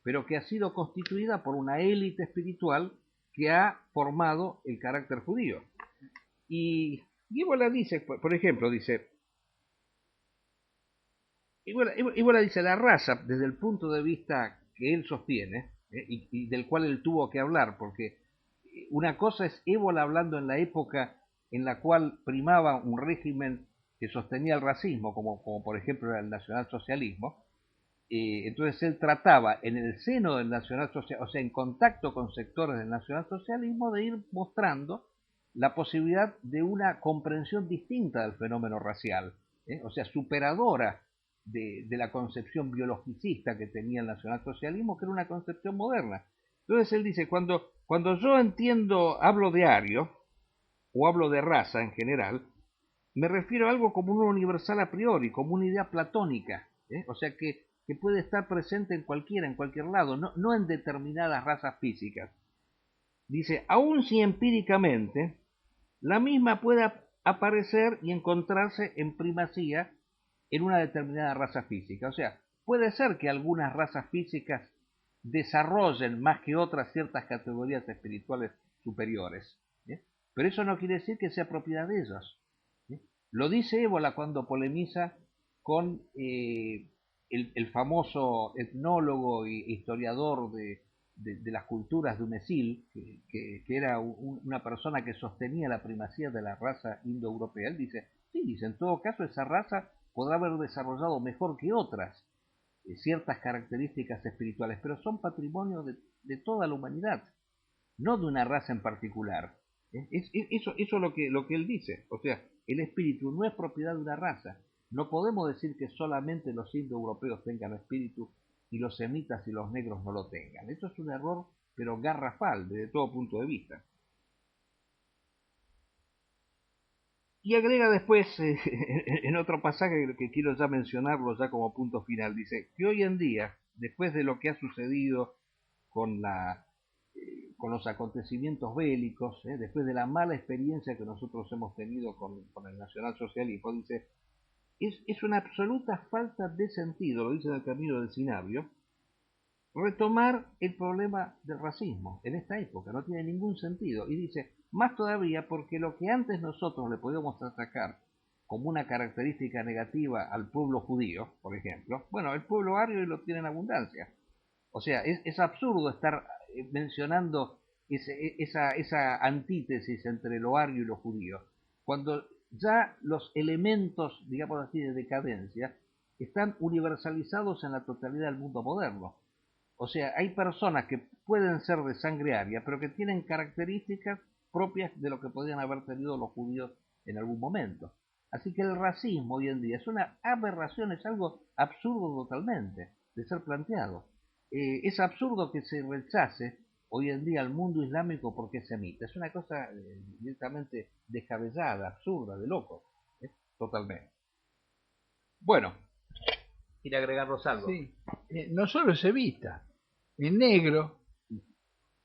S1: pero que ha sido constituida por una élite espiritual que ha formado el carácter judío. Y Ébola dice, por ejemplo, Ébola dice, la raza, desde el punto de vista que él sostiene, y del cual él tuvo que hablar, porque una cosa es Ébola hablando en la época en la cual primaba un régimen que sostenía el racismo, como por ejemplo era el nacionalsocialismo. Entonces él trataba en el seno del nacionalsocialismo, o sea, en contacto con sectores del nacionalsocialismo, de ir mostrando la posibilidad de una comprensión distinta del fenómeno racial, o sea, superadora de la concepción biologicista que tenía el nacionalsocialismo, que era una concepción moderna. Entonces él dice, cuando yo hablo de ario, o hablo de raza en general, me refiero a algo como un universal a priori, como una idea platónica, o sea que puede estar presente en cualquier lado, no en determinadas razas físicas. Dice, aun si empíricamente la misma puede aparecer y encontrarse en primacía en una determinada raza física. O sea, puede ser que algunas razas físicas desarrollen más que otras ciertas categorías espirituales superiores, pero eso no quiere decir que sea propiedad de ellos. Lo dice Ébola cuando polemiza con el famoso etnólogo e historiador de las culturas de Umesil, que era una persona que sostenía la primacía de la raza indoeuropea. Él dice, en todo caso esa raza podrá haber desarrollado mejor que otras ciertas características espirituales, pero son patrimonio de toda la humanidad, no de una raza en particular. Eso es lo que él dice. O sea, el espíritu no es propiedad de una raza. No podemos decir que solamente los indoeuropeos tengan espíritu y los semitas y los negros no lo tengan. Eso es un error, pero garrafal desde todo punto de vista. Y agrega después, en otro pasaje que quiero ya mencionarlo ya como punto final, dice que hoy en día, después de lo que ha sucedido con los acontecimientos bélicos, después de la mala experiencia que nosotros hemos tenido con el nacionalsocialismo, dice, es una absoluta falta de sentido, lo dice en el camino del cinabrio, retomar el problema del racismo en esta época, no tiene ningún sentido. Y dice, más todavía porque lo que antes nosotros le podíamos atacar como una característica negativa al pueblo judío, por ejemplo, bueno, el pueblo ario lo tiene en abundancia. O sea, es absurdo estar mencionando esa antítesis entre lo ario y lo judío, cuando ya los elementos, digamos así, de decadencia están universalizados en la totalidad del mundo moderno. O sea, hay personas que pueden ser de sangre aria, pero que tienen características propias de lo que podrían haber tenido los judíos en algún momento. Así que el racismo hoy en día es una aberración, es algo absurdo totalmente de ser planteado. es absurdo que se rechace hoy en día al mundo islámico porque es semita. Es una cosa directamente descabellada, absurda, de loco. Totalmente. Bueno, quiere agregarnos algo.
S2: Sí. No solo es semita, es negro,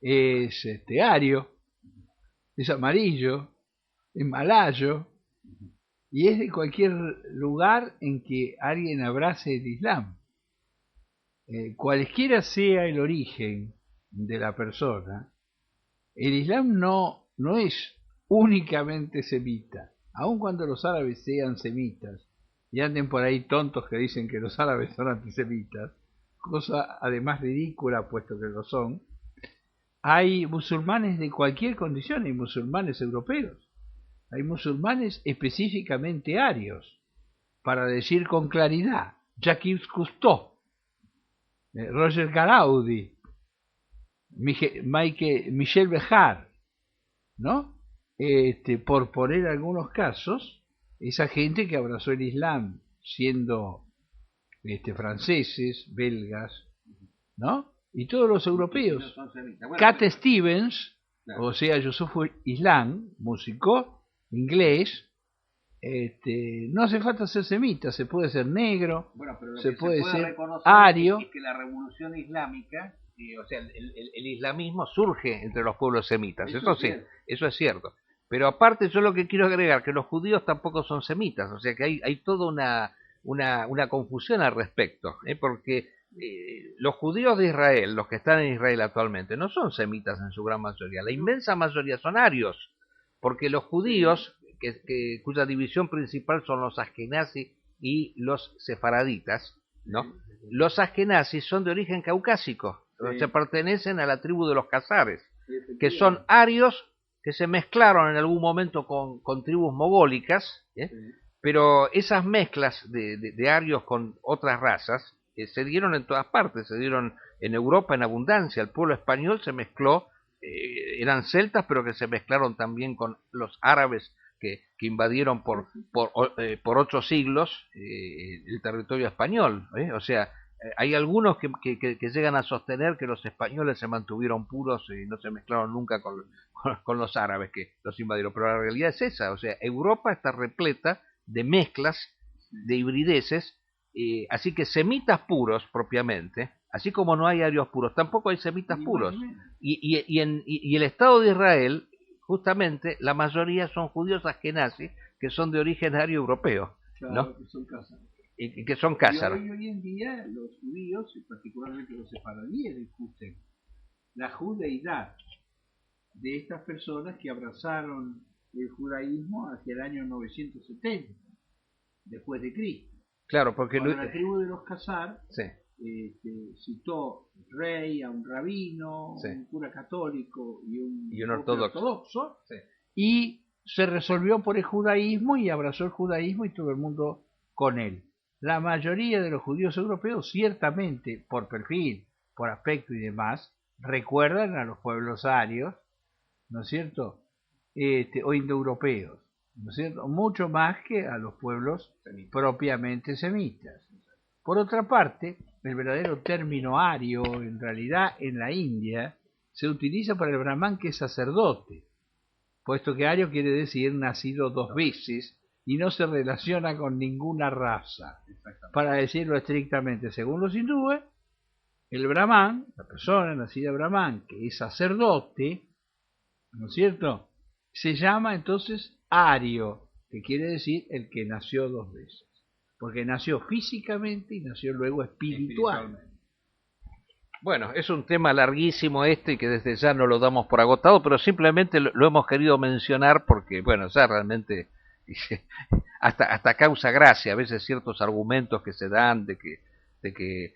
S2: es ario, es amarillo, es malayo, y es de cualquier lugar en que alguien abrace el Islam. Cualquiera sea el origen de la persona, el Islam no es únicamente semita, aun cuando los árabes sean semitas y anden por ahí tontos que dicen que los árabes son antisemitas, cosa además ridícula puesto que lo son. Hay musulmanes de cualquier condición, hay musulmanes europeos, hay musulmanes específicamente arios, para decir con claridad, Jacques Cousteau, Roger Garaudi, Michel Bejar, ¿no? Por poner algunos casos, esa gente que abrazó el Islam siendo franceses, belgas, ¿no? Y todos los europeos. Cat Stevens, claro. O sea, Yusuf Islam, músico inglés, no hace falta ser semita, se puede ser negro,
S1: bueno, pero
S2: se puede ser
S1: reconocer
S2: ario.
S1: Es que la revolución islámica, o sea, el islamismo surge entre los pueblos semitas, eso sí, eso es cierto. Pero aparte yo lo que quiero agregar, que los judíos tampoco son semitas, o sea que hay toda una confusión al respecto, porque los judíos de Israel, los que están en Israel actualmente, no son semitas en su gran mayoría, la inmensa mayoría son arios, porque los judíos, cuya división principal son los askenazis y los sefaraditas, ¿no? Los askenazis son de origen caucásico, sí. Se pertenecen a la tribu de los cazares, sí, que son arios que se mezclaron en algún momento con tribus mogólicas, sí. Pero esas mezclas de arios con otras razas se dieron en todas partes, se dieron en Europa en abundancia, el pueblo español se mezcló, eran celtas pero que se mezclaron también con los árabes que invadieron por 8 siglos el territorio español, o sea, hay algunos que llegan a sostener que los españoles se mantuvieron puros y no se mezclaron nunca con los árabes que los invadieron, pero la realidad es esa, o sea, Europa está repleta de mezclas, de hibrideces, así que semitas puros propiamente, así como no hay arios puros, tampoco hay semitas puros, y el Estado de Israel, justamente, la mayoría son judíos askenazis, que son de origen ario europeo, claro, ¿no?
S2: Que son cázaros.
S1: Y que son cázaros.
S2: Y hoy en día los judíos, y particularmente los sefaradíes, discuten la judeidad de estas personas que abrazaron el judaísmo hacia el año 970 después de Cristo.
S1: Claro, porque
S2: la tribu de los Khazar,
S1: sí.
S2: Citó rey, a un rabino, sí. Un cura católico y un
S1: ortodoxo,
S2: sí. Y se resolvió por el judaísmo y abrazó el judaísmo y todo el mundo con él. La mayoría de los judíos europeos, ciertamente, por perfil, por aspecto y demás, recuerdan a los pueblos arios, ¿no es cierto?, o indoeuropeos, ¿no es cierto?, mucho más que a los pueblos propiamente semitas. Por otra parte, el verdadero término ario, en realidad, en la India, se utiliza para el brahman que es sacerdote, puesto que ario quiere decir nacido 2 veces y no se relaciona con ninguna raza. Para decirlo estrictamente, según los hindúes, el brahman, la persona nacida brahman, que es sacerdote, ¿no es cierto?, se llama entonces ario, que quiere decir el que nació 2 veces. Porque nació físicamente y nació luego espiritualmente.
S1: Bueno, es un tema larguísimo y que desde ya no lo damos por agotado, pero simplemente lo hemos querido mencionar porque, bueno, ya realmente hasta causa gracia a veces ciertos argumentos que se dan de que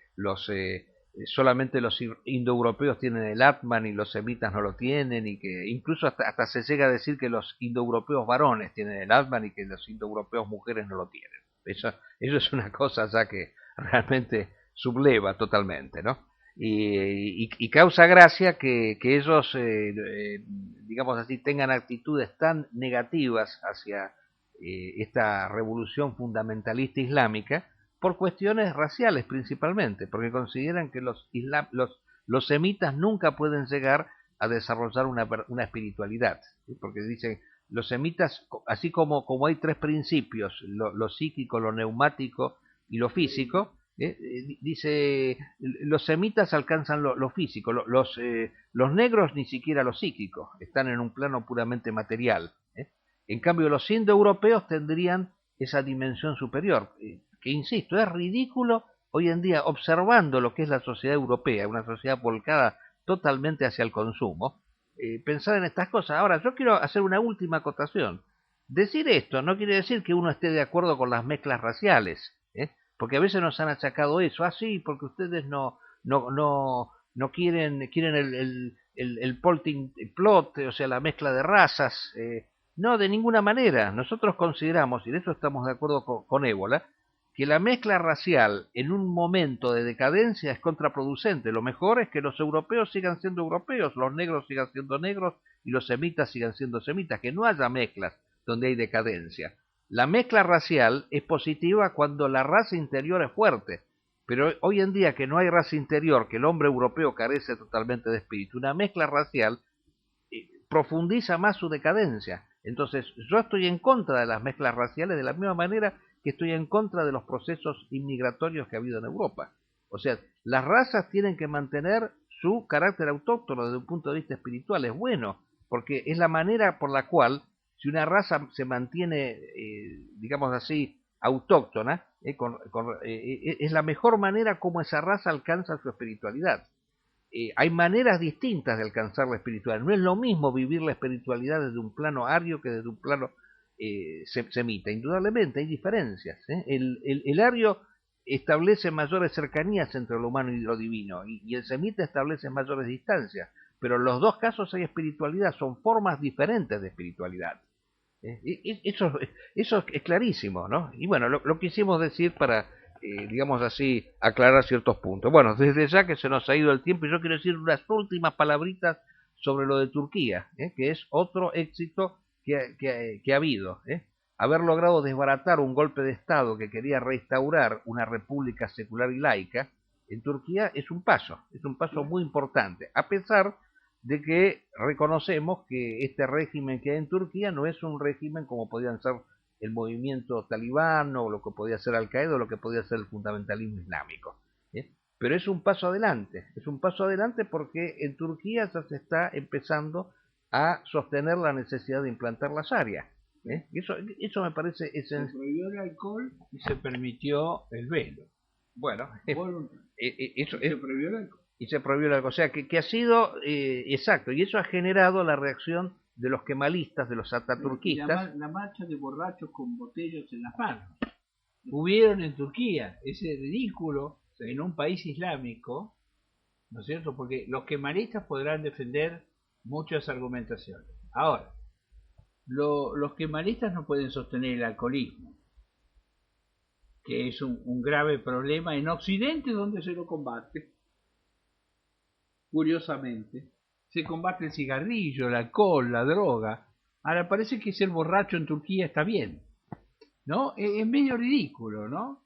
S1: solamente los indoeuropeos tienen el Atman y los semitas no lo tienen, y que incluso hasta se llega a decir que los indoeuropeos varones tienen el Atman y que los indoeuropeos mujeres no lo tienen. Eso es una cosa ya que realmente subleva totalmente, ¿no? Y causa gracia que ellos, digamos así, tengan actitudes tan negativas hacia esta revolución fundamentalista islámica, por cuestiones raciales principalmente, porque consideran que los semitas nunca pueden llegar a desarrollar una espiritualidad, ¿sí? Porque dicen, los semitas, así como hay tres principios, lo psíquico, lo neumático y lo físico, dice, los semitas alcanzan lo físico, los negros ni siquiera lo psíquico, están en un plano puramente material. En cambio, los indoeuropeos tendrían esa dimensión superior, que insisto, es ridículo hoy en día, observando lo que es la sociedad europea, una sociedad volcada totalmente hacia el consumo, pensar en estas cosas. Ahora, yo quiero hacer una última acotación. Decir esto no quiere decir que uno esté de acuerdo con las mezclas raciales, porque a veces nos han achacado eso, sí, porque ustedes no quieren el polting plot, o sea, la mezcla de razas. No, de ninguna manera. Nosotros consideramos, y de eso estamos de acuerdo con Ébola, que la mezcla racial en un momento de decadencia es contraproducente. Lo mejor es que los europeos sigan siendo europeos, los negros sigan siendo negros y los semitas sigan siendo semitas, que no haya mezclas donde hay decadencia. La mezcla racial es positiva cuando la raza interior es fuerte, pero hoy en día que no hay raza interior, que el hombre europeo carece totalmente de espíritu, una mezcla racial profundiza más su decadencia. Entonces, yo estoy en contra de las mezclas raciales de la misma manera que estoy en contra de los procesos inmigratorios que ha habido en Europa. O sea, las razas tienen que mantener su carácter autóctono desde un punto de vista espiritual. Es bueno, porque es la manera por la cual, si una raza se mantiene, digamos así, autóctona, es la mejor manera como esa raza alcanza su espiritualidad. Hay maneras distintas de alcanzar la espiritualidad. No es lo mismo vivir la espiritualidad desde un plano ario que desde un plano semita. Indudablemente hay diferencias. El ario establece mayores cercanías entre lo humano y lo divino, y el semita establece mayores distancias. Pero en los dos casos hay espiritualidad, son formas diferentes de espiritualidad. Eso es clarísimo, ¿no? Y bueno, lo quisimos decir para, digamos así, aclarar ciertos puntos. Bueno, desde ya que se nos ha ido el tiempo, y yo quiero decir unas últimas palabritas sobre lo de Turquía, que es otro éxito que ha habido. Haber logrado desbaratar un golpe de Estado que quería restaurar una república secular y laica en Turquía es un paso muy importante, a pesar de que reconocemos que este régimen que hay en Turquía no es un régimen como podían ser el movimiento talibán o lo que podía ser Al-Qaeda o lo que podía ser el fundamentalismo islámico. Pero es un paso adelante porque en Turquía ya se está empezando a sostener la necesidad de implantar la Sharia. Eso me parece esencial.
S2: Se prohibió el alcohol y se permitió el velo.
S1: Bueno, eso
S2: se prohibió el alcohol.
S1: Y se prohibió el alcohol. O sea, que ha sido exacto, y eso ha generado la reacción de los kemalistas, de los ataturquistas.
S2: La marcha de borrachos con botellos en las manos. Hubieron en Turquía ese ridículo en un país islámico, ¿no es cierto? Porque los kemalistas podrán defender muchas argumentaciones. Ahora, los kemalistas no pueden sostener el alcoholismo, que es un grave problema en Occidente donde se lo combate. Curiosamente, se combate el cigarrillo, el alcohol, la droga. Ahora parece que ser borracho en Turquía está bien, ¿no? Es medio ridículo, ¿no?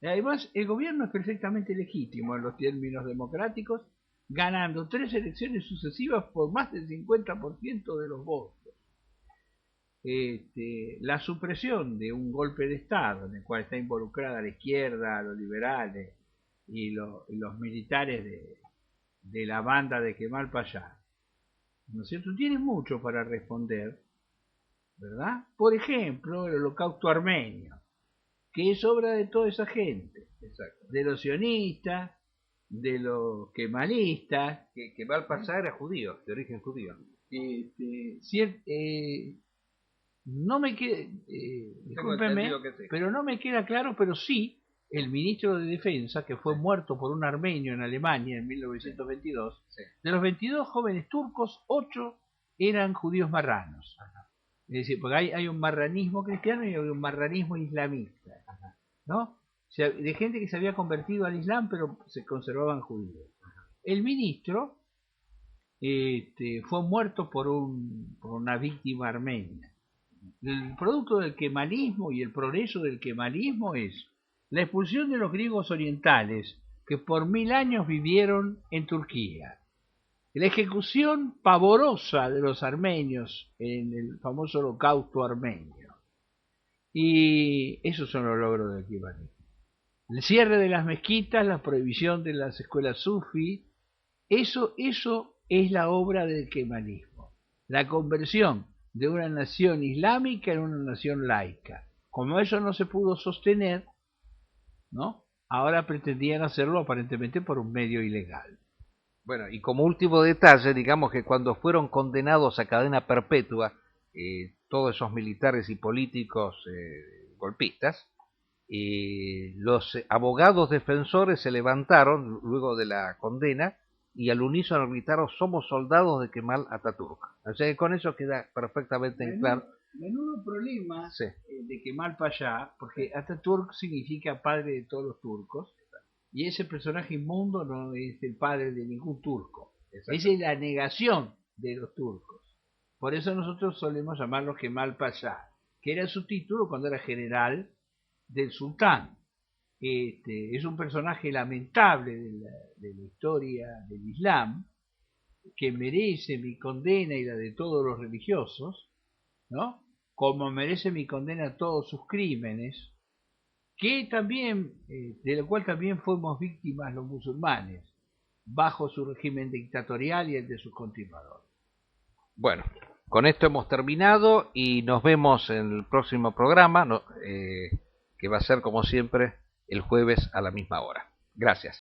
S2: Además, el gobierno es perfectamente legítimo en los términos democráticos, ganando 3 elecciones sucesivas por más del 50% de los votos. La supresión de un golpe de Estado en el cual está involucrada la izquierda, los liberales y los militares de la banda de Kemal Pasha, ¿no es cierto? Tiene mucho para responder, ¿verdad? Por ejemplo, el holocausto armenio, que es obra de toda esa gente.
S1: Exacto.
S2: De los sionistas, de los kemalistas.
S1: Kemal Pasha era judío, de origen judío.
S2: No me queda, discúlpenme, sí, pero no me queda claro, pero sí, el ministro de Defensa, que fue muerto por un armenio en Alemania en 1922, de los 22 jóvenes turcos, 8 eran judíos marranos. Es decir, porque hay un marranismo cristiano y hay un marranismo islamista, ¿no? O sea, de gente que se había convertido al Islam, pero se conservaban judíos. El ministro fue muerto por una víctima armenia. El producto del kemalismo y el progreso del kemalismo es la expulsión de los griegos orientales que por 1000 años vivieron en Turquía, la ejecución pavorosa de los armenios en el famoso holocausto armenio, y esos son los logros del kemanismo. El cierre de las mezquitas, la prohibición de las escuelas sufí, eso es la obra del kemanismo, la conversión de una nación islámica en una nación laica. Como eso no se pudo sostener, ¿no? Ahora pretendían hacerlo aparentemente por un medio ilegal.
S1: Bueno, y como último detalle, digamos que cuando fueron condenados a cadena perpetua, todos esos militares y políticos golpistas, los abogados defensores se levantaron luego de la condena y al unísono gritaron: somos soldados de Kemal Atatürk. O sea que con eso queda perfectamente claro.
S2: Menudo problema
S1: Sí.
S2: De Kemal Pasha, porque Atatürk significa padre de todos los turcos, y ese personaje inmundo no es el padre de ningún turco. Esa es la negación de los turcos. Por eso nosotros solemos llamarlo Kemal Pasha, que era su título cuando era general del sultán. Es un personaje lamentable de la historia del Islam, que merece mi condena y la de todos los religiosos, ¿no? Como merece mi condena a todos sus crímenes, que también, de lo cual también fuimos víctimas los musulmanes, bajo su régimen dictatorial y el de sus continuadores.
S1: Bueno, con esto hemos terminado y nos vemos en el próximo programa, que va a ser como siempre el jueves a la misma hora. Gracias.